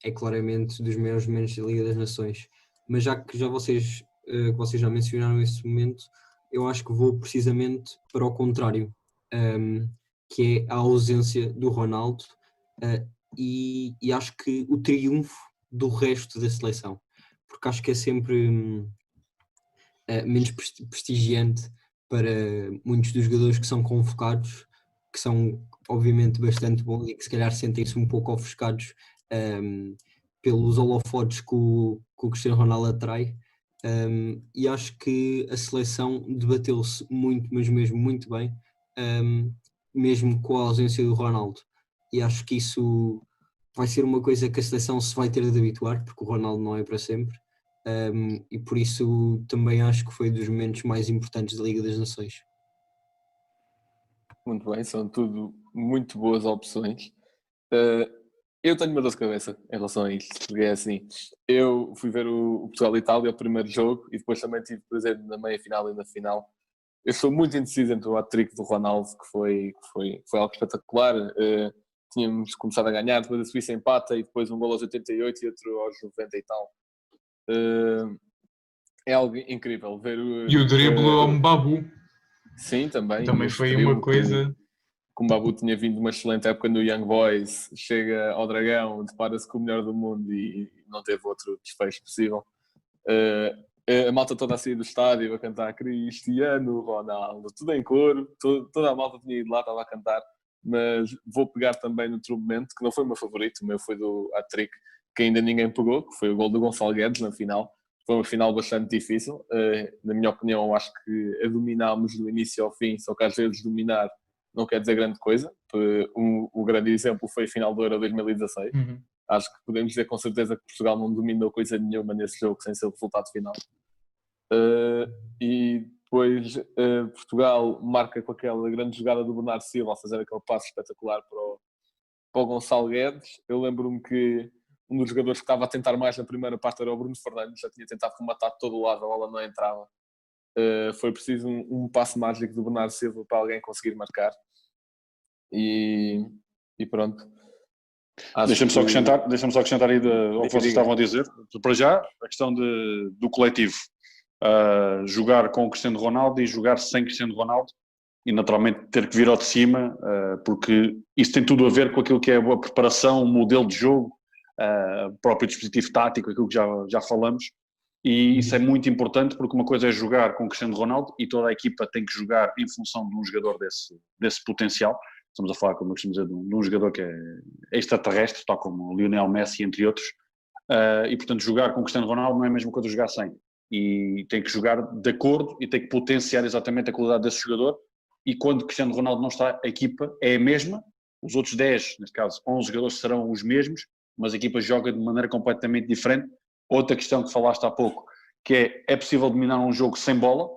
é claramente dos maiores momentos da Liga das Nações. Mas já que vocês já mencionaram esse momento, eu acho que vou precisamente para o contrário, que é a ausência do Ronaldo, e acho que o triunfo do resto da seleção, porque acho que é sempre menos prestigiante para muitos dos jogadores que são convocados, que são obviamente bastante bons e que se calhar sentem-se um pouco ofuscados pelos holofotes que o Cristiano Ronaldo atrai. E acho que a seleção debateu-se muito, mas mesmo muito bem, mesmo com a ausência do Ronaldo. E acho que isso vai ser uma coisa que a seleção se vai ter de habituar, porque o Ronaldo não é para sempre. E por isso também acho que foi dos momentos mais importantes da Liga das Nações. Muito bem, são tudo muito boas opções. Eu tenho uma dor de cabeça em relação a isto, porque é assim, eu fui ver o Portugal-Itália, o primeiro jogo, e depois também tive presente na meia-final e na final. Eu sou muito indeciso entre o hat-trick do Ronaldo, que foi algo espetacular. Tínhamos começado a ganhar, depois a Suíça empata, e depois um gol aos 88 e outro aos 90 e tal. É algo incrível ver E o drible ao Mbabu. Sim, também. Também foi uma coisa. Como o Mbabu tinha vindo uma excelente época no Young Boys, chega ao Dragão, depara-se com o melhor do mundo e não teve outro desfecho possível. A malta toda a sair do estádio a cantar Cristiano Ronaldo, tudo em coro, toda a malta tinha ido lá, estava a cantar. Mas vou pegar também no outro momento, que não foi o meu favorito, o meu foi do hat-trick, que ainda ninguém pegou, que foi o gol do Gonçalo Guedes na final. Foi uma final bastante difícil. Na minha opinião, acho que a dominámos do início ao fim, só que às vezes dominar não quer dizer grande coisa. O grande exemplo foi a final do Euro 2016. Acho que podemos dizer com certeza que Portugal não dominou coisa nenhuma nesse jogo sem ser o resultado final. E depois Portugal marca com aquela grande jogada do Bernardo Silva a fazer aquele passo espetacular para o Gonçalo Guedes. Eu lembro-me que um dos jogadores que estava a tentar mais na primeira parte era o Bruno Fernandes, já tinha tentado rematar de todo o lado, a bola não entrava. Foi preciso um passo mágico do Bernardo Silva para alguém conseguir marcar. E pronto. Deixa-me só acrescentar aí ao que vocês estavam a dizer. Para já, a questão do coletivo. Jogar com o Cristiano Ronaldo e jogar sem Cristiano Ronaldo, e naturalmente ter que vir ao de cima, porque isso tem tudo a ver com aquilo que é a boa preparação, o modelo de jogo, o próprio dispositivo tático, aquilo que já falamos, e isso é muito importante, porque uma coisa é jogar com o Cristiano Ronaldo e toda a equipa tem que jogar em função de um jogador desse potencial. Estamos a falar, como eu costumo dizer, de um jogador que é extraterrestre, tal como o Lionel Messi, entre outros, e portanto jogar com o Cristiano Ronaldo não é a mesma coisa que jogar sem, e tem que jogar de acordo e tem que potenciar exatamente a qualidade desse jogador, e quando o Cristiano Ronaldo não está, a equipa é a mesma, os outros 10, neste caso 11 jogadores serão os mesmos, mas a equipa joga de maneira completamente diferente. Outra questão que falaste há pouco, que é possível dominar um jogo sem bola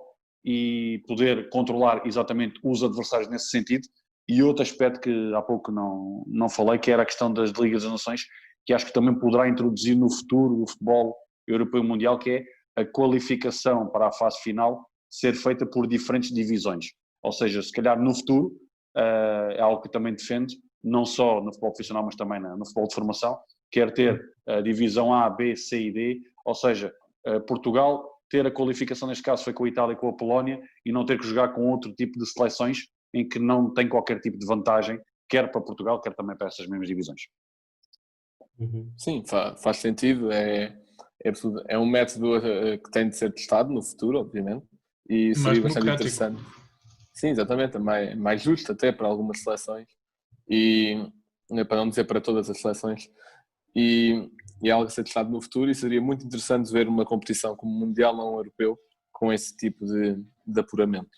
e poder controlar exatamente os adversários nesse sentido. E outro aspecto que há pouco não falei, que era a questão das Ligas das Nações, que acho que também poderá introduzir no futuro o futebol europeu e mundial, que é a qualificação para a fase final ser feita por diferentes divisões. Ou seja, se calhar no futuro, é algo que também defendo, não só no futebol profissional, mas também no futebol de formação, quer ter a divisão A, B, C e D, ou seja, Portugal ter a qualificação, neste caso foi com a Itália e com a Polónia, e não ter que jogar com outro tipo de seleções em que não tem qualquer tipo de vantagem, quer para Portugal, quer também para essas mesmas divisões. Sim, faz sentido. É um método que tem de ser testado no futuro, obviamente, e Mais seria bastante democrático. interessante. Sim, exatamente, é mais justo até para algumas seleções, e para não dizer para todas as seleções, e é algo a ser testado no futuro, e seria muito interessante ver uma competição como Mundial não europeu com esse tipo de apuramento.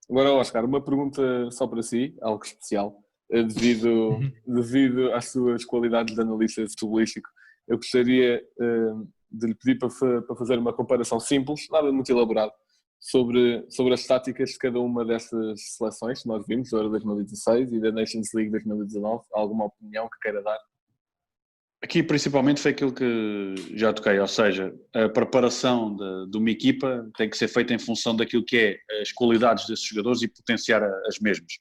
Agora, Oscar, uma pergunta só para si, algo especial, devido às suas qualidades de analista futebolístico. Eu gostaria de lhe pedir para fazer uma comparação simples, nada muito elaborado, sobre as táticas de cada uma dessas seleções que nós vimos, da Euro 2016 e da Nations League 2019. Alguma opinião que queira dar? Aqui principalmente foi aquilo que já toquei, ou seja, a preparação de uma equipa tem que ser feita em função daquilo que é as qualidades desses jogadores e potenciar as mesmas.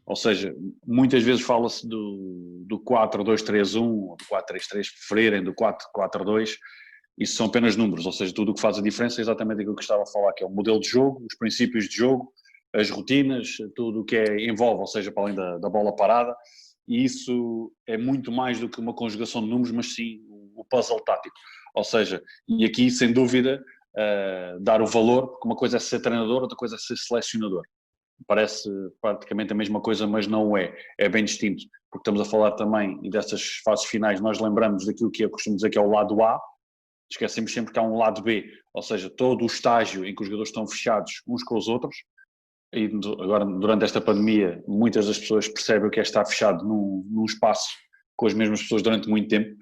Ou seja, muitas vezes fala-se do 4-2-3-1 ou do 4-3-3, preferirem, do 4-4-2, isso são apenas números, ou seja, tudo o que faz a diferença é exatamente aquilo que estava a falar, que é o modelo de jogo, os princípios de jogo, as rotinas, tudo o que envolve, ou seja, para além da bola parada. E isso é muito mais do que uma conjugação de números, mas sim o puzzle tático. Ou seja, e aqui, sem dúvida, dar o valor, porque uma coisa é ser treinador, outra coisa é ser selecionador. Parece praticamente a mesma coisa, mas não o é. É bem distinto, porque estamos a falar também, e dessas fases finais, nós lembramos daquilo que eu costumo dizer que é o lado A, esquecemos sempre que há um lado B, ou seja, todo o estágio em que os jogadores estão fechados uns com os outros. E agora, durante esta pandemia, muitas das pessoas percebem o que é estar fechado num espaço com as mesmas pessoas durante muito tempo,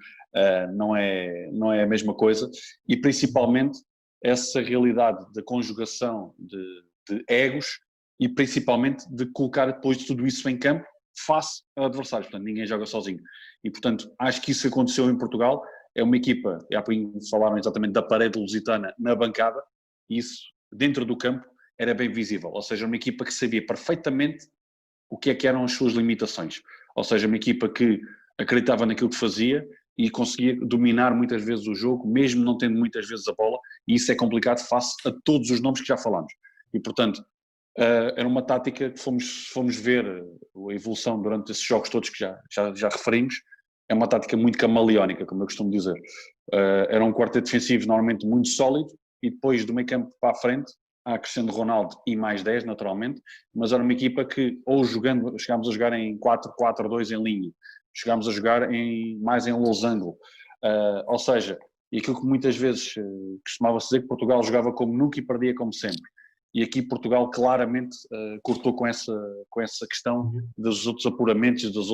não é a mesma coisa, e principalmente essa realidade da conjugação de egos e principalmente de colocar depois de tudo isso em campo face a adversários, portanto ninguém joga sozinho. E portanto acho que isso aconteceu em Portugal, é uma equipa, há pouco falaram exatamente da parede lusitana na bancada, e isso dentro do campo era bem visível, ou seja, uma equipa que sabia perfeitamente o que é que eram as suas limitações, ou seja, uma equipa que acreditava naquilo que fazia e conseguia dominar muitas vezes o jogo, mesmo não tendo muitas vezes a bola, e isso é complicado face a todos os nomes que já falamos. E portanto, era uma tática que fomos ver a evolução durante esses jogos todos que já referimos, é uma tática muito camaleónica, como eu costumo dizer. Era um quarteto defensivo normalmente muito sólido, e depois do meio campo para a frente, há Cristiano Ronaldo e mais 10 naturalmente, mas era uma equipa que ou chegámos a jogar em 4-4-2 em linha, chegámos a jogar mais em losango, ou seja, e aquilo que muitas vezes costumava-se dizer que Portugal jogava como nunca e perdia como sempre, e aqui Portugal claramente cortou com essa questão dos outros apuramentos, das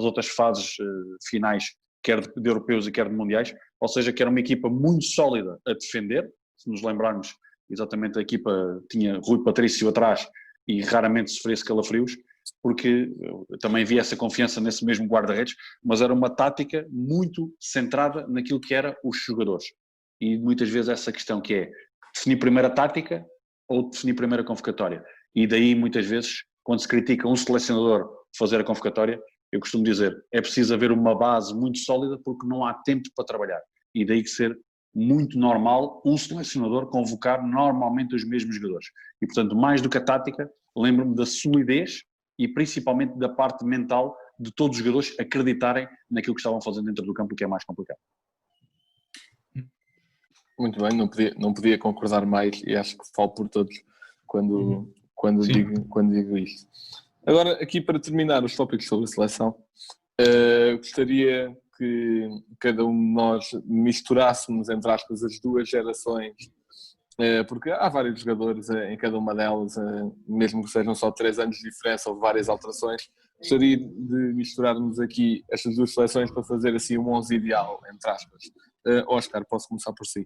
outras fases finais, quer de europeus e quer de mundiais, ou seja, que era uma equipa muito sólida a defender, se nos lembrarmos. Exatamente, a equipa tinha Rui Patrício atrás e raramente sofria calafrios, porque também havia essa confiança nesse mesmo guarda-redes, mas era uma tática muito centrada naquilo que era os jogadores. E muitas vezes essa questão que é definir primeiro a tática ou definir primeiro a convocatória. E daí muitas vezes, quando se critica um selecionador fazer a convocatória, eu costumo dizer, é preciso haver uma base muito sólida porque não há tempo para trabalhar. E daí que ser muito normal um selecionador convocar normalmente os mesmos jogadores. E, portanto, mais do que a tática, lembro-me da solidez e principalmente da parte mental de todos os jogadores acreditarem naquilo que estavam fazendo dentro do campo, que é mais complicado. Muito bem, não podia concordar mais, e acho que falo por todos quando digo isto. Agora, aqui para terminar os tópicos sobre a seleção, gostaria que cada um de nós misturássemos, entre aspas, as duas gerações, porque há vários jogadores em cada uma delas, mesmo que sejam só 3 anos de diferença ou várias alterações. Gostaria de misturarmos aqui estas duas seleções para fazer assim um 11 ideal, entre aspas. Oscar, posso começar por si?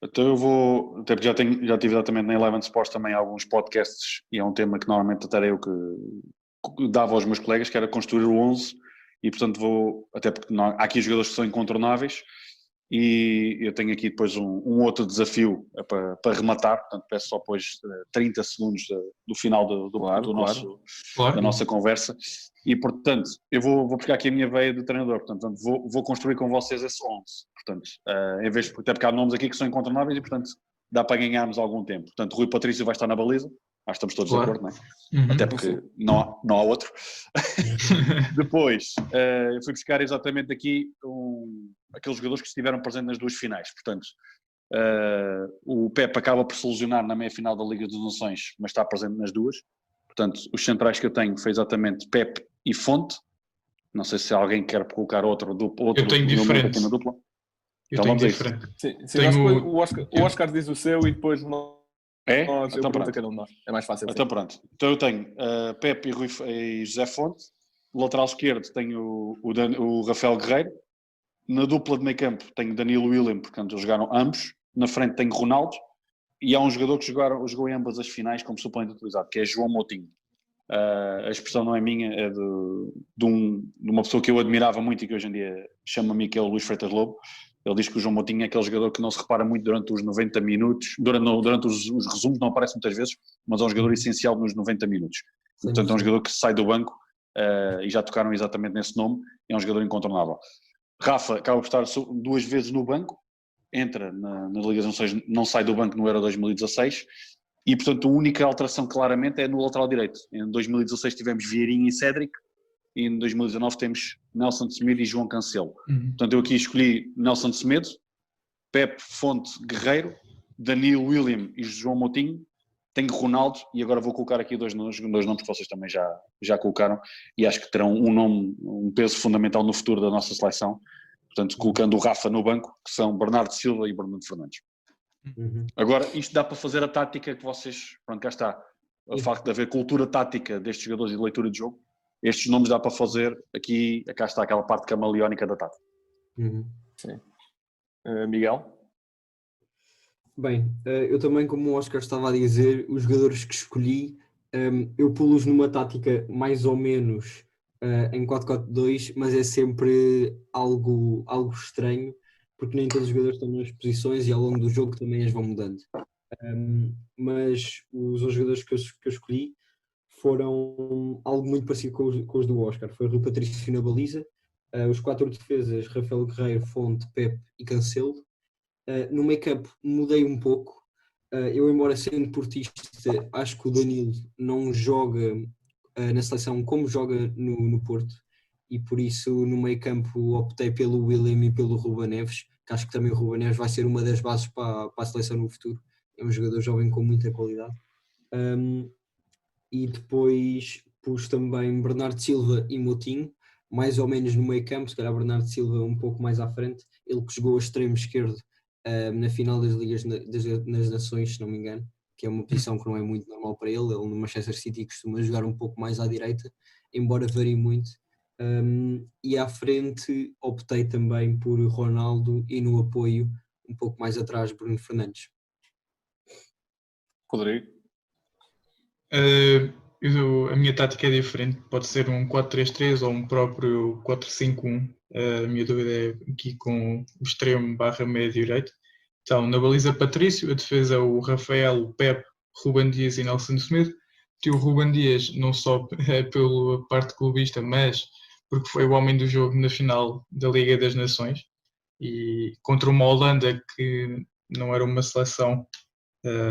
Então eu vou, até porque já tive exatamente na Eleven Sports também alguns podcasts, e é um tema que normalmente até eu que dava aos meus colegas, que era construir o 11, e portanto até porque há aqui jogadores que são incontornáveis, E eu tenho aqui depois um outro desafio para rematar, portanto peço só depois 30 segundos do final da nossa conversa. E portanto, eu vou buscar aqui a minha veia do treinador, portanto vou construir com vocês esse 11, portanto, em vez de, porque há nomes aqui que são incontornáveis e portanto dá para ganharmos algum tempo. Portanto, Rui Patrício vai estar na baliza, acho que estamos todos de acordo, não é? Até porque não há outro. Depois, eu fui buscar exatamente aqui aqueles jogadores que estiveram presentes nas duas finais. Portanto, o Pep acaba por se lesionar na meia-final da Liga das Nações, mas está presente nas duas. Portanto, os centrais que eu tenho foi exatamente Pep e Fonte. Não sei se alguém quer colocar outro eu tenho diferente. aqui na dupla. Eu tenho diferente. Sim, Tenho- o Oscar diz o seu e depois nós Então pergunto a pronto. cada um de nós. É mais fácil. Então pronto. Então eu tenho Pepe e José Fonte. Lateral esquerdo tenho o Rafael Guerreiro. Na dupla de meio campo tenho Danilo William, portanto eles jogaram ambos. Na frente tenho Ronaldo. E há um jogador que jogou em ambas as finais como suplente utilizado, que é João Moutinho. A expressão não é minha, é de uma pessoa que eu admirava muito e que hoje em dia chama-me, que é o Luís Freitas Lobo. Ele diz que o João Moutinho é aquele jogador que não se repara muito durante os 90 minutos, durante os resumos não aparece muitas vezes, mas é um jogador essencial nos 90 minutos. Portanto, é um jogador que sai do banco, e já tocaram exatamente nesse nome, é um jogador incontornável. Rafa acaba por estar 2 vezes no banco, entra na Liga das Nações, não sai do banco no Euro 2016, e portanto a única alteração claramente é no lateral direito. Em 2016 tivemos Vieirinha e Cédric, e em 2019 temos Nelson de Semedo e João Cancelo. Portanto, eu aqui escolhi Nelson de Semedo, Pepe, Fonte, Guerreiro, Danilo William e João Moutinho. Tenho Ronaldo e agora vou colocar aqui dois nomes que vocês também já colocaram e acho que terão um peso fundamental no futuro da nossa seleção. Portanto, colocando o Rafa no banco, que são Bernardo Silva e Bernardo Fernandes. Agora, isto dá para fazer a tática que vocês... Pronto, cá está. O facto de haver cultura tática destes jogadores e de leitura de jogo. Estes nomes dá para fazer aqui, cá está aquela parte camaleónica da tática. Sim. Miguel? Bem, eu também, como o Oscar estava a dizer, os jogadores que escolhi, eu pulo-os numa tática mais ou menos em 4-4-2, mas é sempre algo estranho, porque nem todos os jogadores estão nas posições e ao longo do jogo também as vão mudando. Mas os jogadores que eu escolhi foram algo muito parecido com os do Oscar. Foi Rui Patrício na baliza, os 4 defesas, Rafael Guerreiro, Fonte, Pepe e Cancelo. No make-up mudei um pouco. Eu, embora sendo portista, acho que o Danilo não joga na seleção como joga no Porto, e por isso no meio-campo optei pelo William e pelo Ruben Neves, que acho que também o Ruben Neves vai ser uma das bases para a seleção no futuro. É um jogador jovem com muita qualidade. E depois pus também Bernardo Silva e Moutinho, mais ou menos no meio campo, se calhar Bernardo Silva um pouco mais à frente, ele que jogou a extremo esquerdo na final das Ligas das Nações, se não me engano, que é uma posição que não é muito normal para ele no Manchester City costuma jogar um pouco mais à direita, embora varie muito. E à frente optei também por Ronaldo e no apoio, um pouco mais atrás, Bruno Fernandes. Rodrigo? A minha tática é diferente, pode ser um 4-3-3 ou um próprio 4-5-1. A minha dúvida é aqui com o extremo / meio direito. Então, na baliza Patrício, a defesa o Rafael, o Pepe, Ruben Dias e Nelson Semedo. O Ruben Dias não só pela parte clubista, mas porque foi o homem do jogo na final da Liga das Nações e contra uma Holanda que não era uma seleção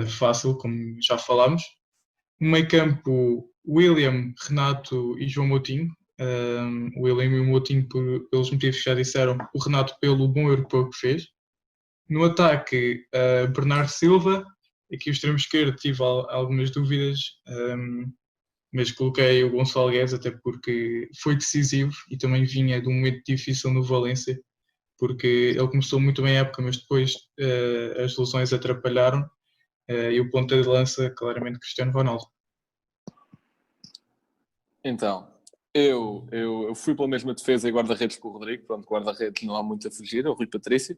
fácil, como já falámos. No meio campo, William, Renato e João Moutinho. O William e o Moutinho pelos motivos que já disseram, o Renato pelo bom europeu que fez. No ataque, Bernardo Silva. Aqui o extremo esquerdo tive algumas dúvidas, mas coloquei o Gonçalo Guedes até porque foi decisivo e também vinha de um momento difícil no Valência, porque ele começou muito bem a época, mas depois as lesões atrapalharam. E o ponta de lança, claramente, Cristiano Ronaldo. Então, eu fui pela mesma defesa e guarda-redes com o Rodrigo. Pronto, guarda-redes não há muito a fugir, é o Rui Patrício.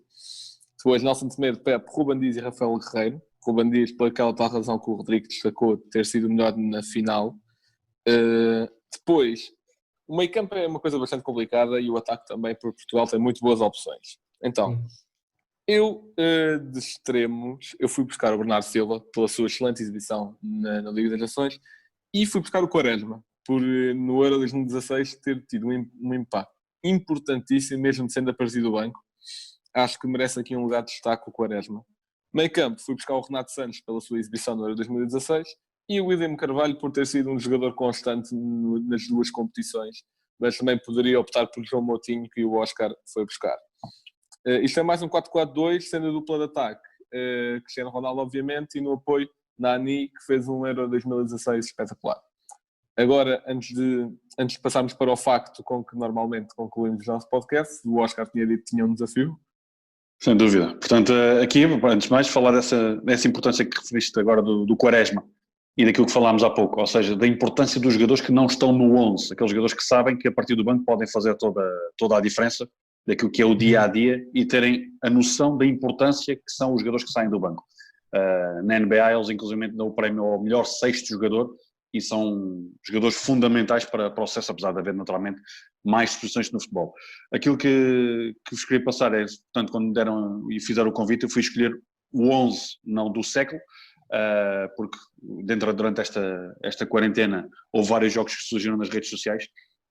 Depois Nelson Semedo, Pepe, Ruben Dias e Rafael Guerreiro. Ruben Dias, por aquela tal razão que o Rodrigo destacou, de ter sido o melhor na final. Depois, o meio campo é uma coisa bastante complicada e o ataque também, porque Portugal tem muito boas opções. Então, Eu, de extremos, eu fui buscar o Bernardo Silva pela sua excelente exibição na Liga das Nações e fui buscar o Quaresma por, no Euro 2016, ter tido um impacto importantíssimo, mesmo sendo aparecido do banco. Acho que merece aqui um lugar de destaque o Quaresma. Meio campo, fui buscar o Renato Santos pela sua exibição no Euro 2016 e o William Carvalho por ter sido um jogador constante nas duas competições, mas também poderia optar por João Moutinho, que o Oscar foi buscar. Isto é mais um 4-4-2, sendo a dupla de ataque Cristiano Ronaldo, obviamente, e no apoio Nani, que fez um Euro 2016 espetacular. Agora, antes de passarmos para o facto com que normalmente concluímos o nosso podcast, o Oscar tinha dito que tinha um desafio. Sem dúvida. Portanto, aqui, antes de mais, falar dessa importância que referiste agora do Quaresma e daquilo que falámos há pouco, ou seja, da importância dos jogadores que não estão no 11, aqueles jogadores que sabem que a partir do banco podem fazer toda a diferença daquilo que é o dia-a-dia e terem a noção da importância que são os jogadores que saem do banco. Na NBA, eles inclusive dão o prémio ao melhor sexto jogador e são jogadores fundamentais para o processo, apesar de haver naturalmente mais posições no futebol. Aquilo que vos queria passar é, portanto, quando me deram e fizeram o convite, eu fui escolher o 11, não do século, porque durante esta quarentena houve vários jogos que surgiram nas redes sociais.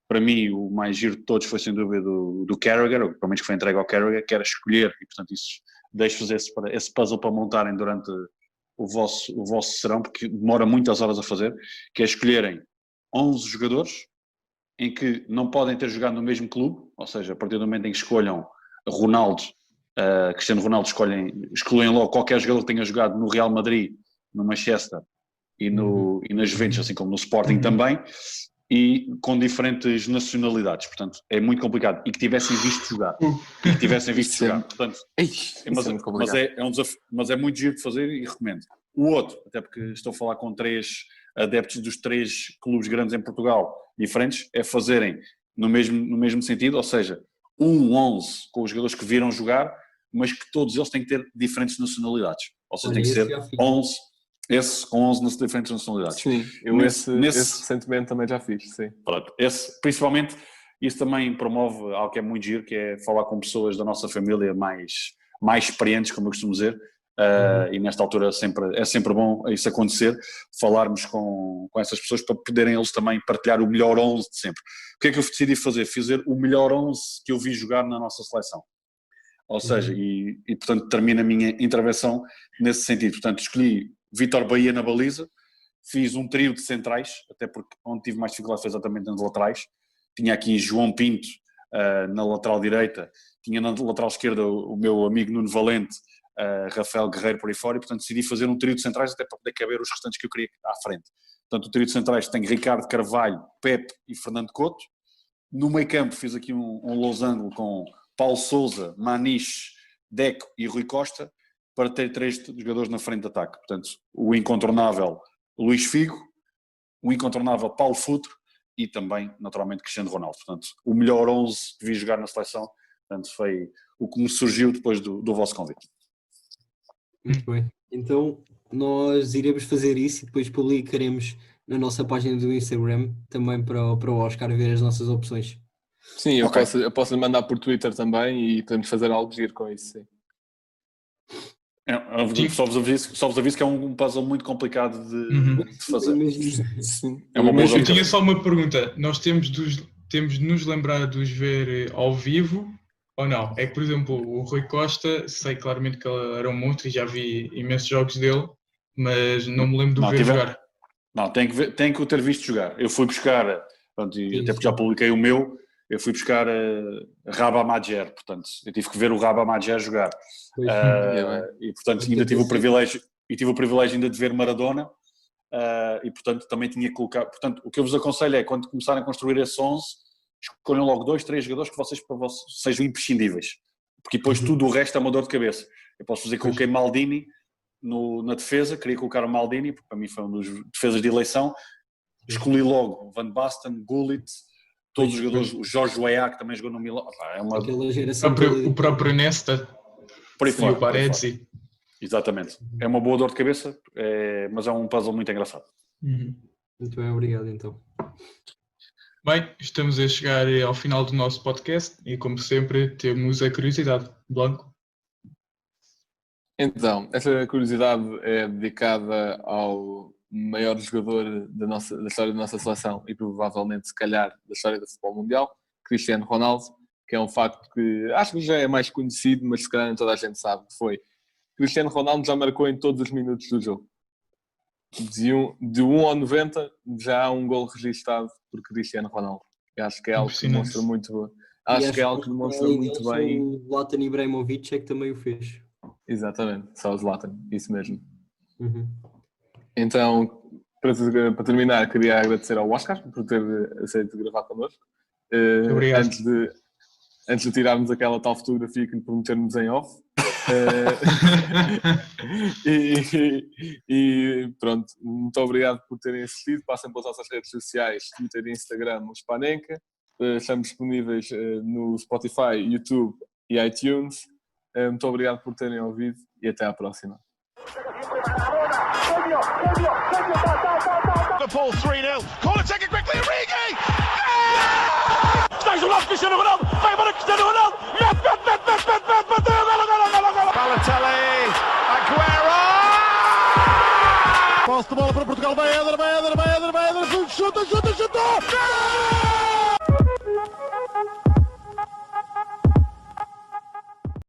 Para mim, o mais giro de todos foi sem dúvida do Carragher, ou pelo menos que foi entregue ao Carragher, que era escolher, e portanto isso deixo-vos esse puzzle para montarem durante o vosso serão, porque demora muitas horas a fazer, que é escolherem 11 jogadores em que não podem ter jogado no mesmo clube, ou seja, a partir do momento em que escolham Ronaldo, Cristiano Ronaldo, excluem logo qualquer jogador que tenha jogado no Real Madrid, no Manchester e na Juventus, assim como no Sporting também, e com diferentes nacionalidades, portanto é muito complicado, e que tivessem visto jogar, portanto, é um desafio, mas é muito giro de fazer e recomendo. O outro, até porque estou a falar com 3 adeptos dos 3 clubes grandes em Portugal diferentes, é fazerem no mesmo sentido, ou seja, 11 com os jogadores que viram jogar, mas que todos eles têm que ter diferentes nacionalidades, ou seja, tem que ser 11 esse com 11 diferentes nacionalidades. Sim, eu esse recentemente também já fiz, sim. Pronto, principalmente, isso também promove algo que é muito giro, que é falar com pessoas da nossa família mais experientes, como eu costumo dizer, e nesta altura é sempre bom isso acontecer, falarmos com essas pessoas para poderem eles também partilhar o melhor 11 de sempre. O que é que eu decidi fazer? Fazer o melhor 11 que eu vi jogar na nossa seleção. Ou seja, e portanto termino a minha intervenção nesse sentido. Portanto, escolhi Vítor Bahia na baliza, fiz um trio de centrais, até porque onde tive mais dificuldade foi exatamente nas laterais. Tinha aqui João Pinto na lateral direita, tinha na lateral esquerda o meu amigo Nuno Valente, Rafael Guerreiro por aí fora, e portanto decidi fazer um trio de centrais até para poder caber os restantes que eu queria à frente. Portanto, o trio de centrais tem Ricardo Carvalho, Pepe e Fernando Couto. No meio campo fiz aqui um losango com Paulo Sousa, Maniche, Deco e Rui Costa, para ter 3 jogadores na frente de ataque. Portanto, o incontornável Luís Figo, o incontornável Paulo Futre e também, naturalmente, Cristiano Ronaldo. Portanto, o melhor 11 que vi jogar na seleção, portanto, foi o que me surgiu depois do vosso convite. Muito bem. Então, nós iremos fazer isso e depois publicaremos na nossa página do Instagram também para o Oscar ver as nossas opções. Sim, eu posso mandar por Twitter também e podemos fazer algo giro com isso, sim. Só vos aviso que é um puzzle muito complicado de fazer. Sim. Mas eu tinha só uma pergunta. Nós temos de nos lembrar de os ver ao vivo ou não? É que, por exemplo, o Rui Costa, sei claramente que ele era um monstro e já vi imensos jogos dele, mas não me lembro de ver jogar. Não, tem que o ter visto jogar. Eu fui buscar, pronto, até porque já publiquei o meu, eu fui buscar Rabah Madjer, portanto, eu tive que ver o Rabah Madjer jogar. E portanto ainda tive o privilégio ainda de ver Maradona, e portanto também tinha que colocar, portanto o que eu vos aconselho é, quando começarem a construir esse 11, escolham logo 2, 3 jogadores que vocês sejam imprescindíveis, porque depois tudo o resto é uma dor de cabeça. Eu posso dizer que coloquei Maldini na defesa, queria colocar o Maldini, porque para mim foi um dos defesas de eleição, escolhi logo Van Basten, Gullit, todos os jogadores, o Jorge Weah, que também jogou no Milan, o próprio Nesta, por aí fora, o Paredes. Exatamente, é uma boa dor de cabeça, mas é um puzzle muito engraçado. Muito bem, obrigado então. Bem, estamos a chegar ao final do nosso podcast e, como sempre, temos a curiosidade. Blanco? Então, essa curiosidade é dedicada ao maior jogador da história da nossa seleção e provavelmente, se calhar, da história do futebol mundial, Cristiano Ronaldo, que é um facto que acho que já é mais conhecido, mas se calhar nem toda a gente sabe que foi. Cristiano Ronaldo já marcou em todos os minutos do jogo. De 1 ao 90 já há um gol registado por Cristiano Ronaldo. Eu acho que é algo que demonstra muito, acho que é algo que demonstra muito bem. O Zlatan Ibrahimovic é que também o fez. Exatamente, só o Zlatan, isso mesmo. Uhum. Então, para terminar, queria agradecer ao Oscar por ter aceito gravar connosco. Obrigado. Antes de tirarmos aquela tal fotografia que lhe prometermos em off. E pronto, muito obrigado por terem assistido. Passem pelas nossas redes sociais, Twitter e Instagram, o Spanenka. Estamos disponíveis no Spotify, YouTube e iTunes. Muito obrigado por terem ouvido e até à próxima. Liverpool 3-0. Corner taken quickly. Origi! Está jogado Cristiano Ronaldo. Vai embora Cristiano Ronaldo. Mete. Golo. Balotelli. Aguero! Posse de bola para Portugal, vai Éder, chuta!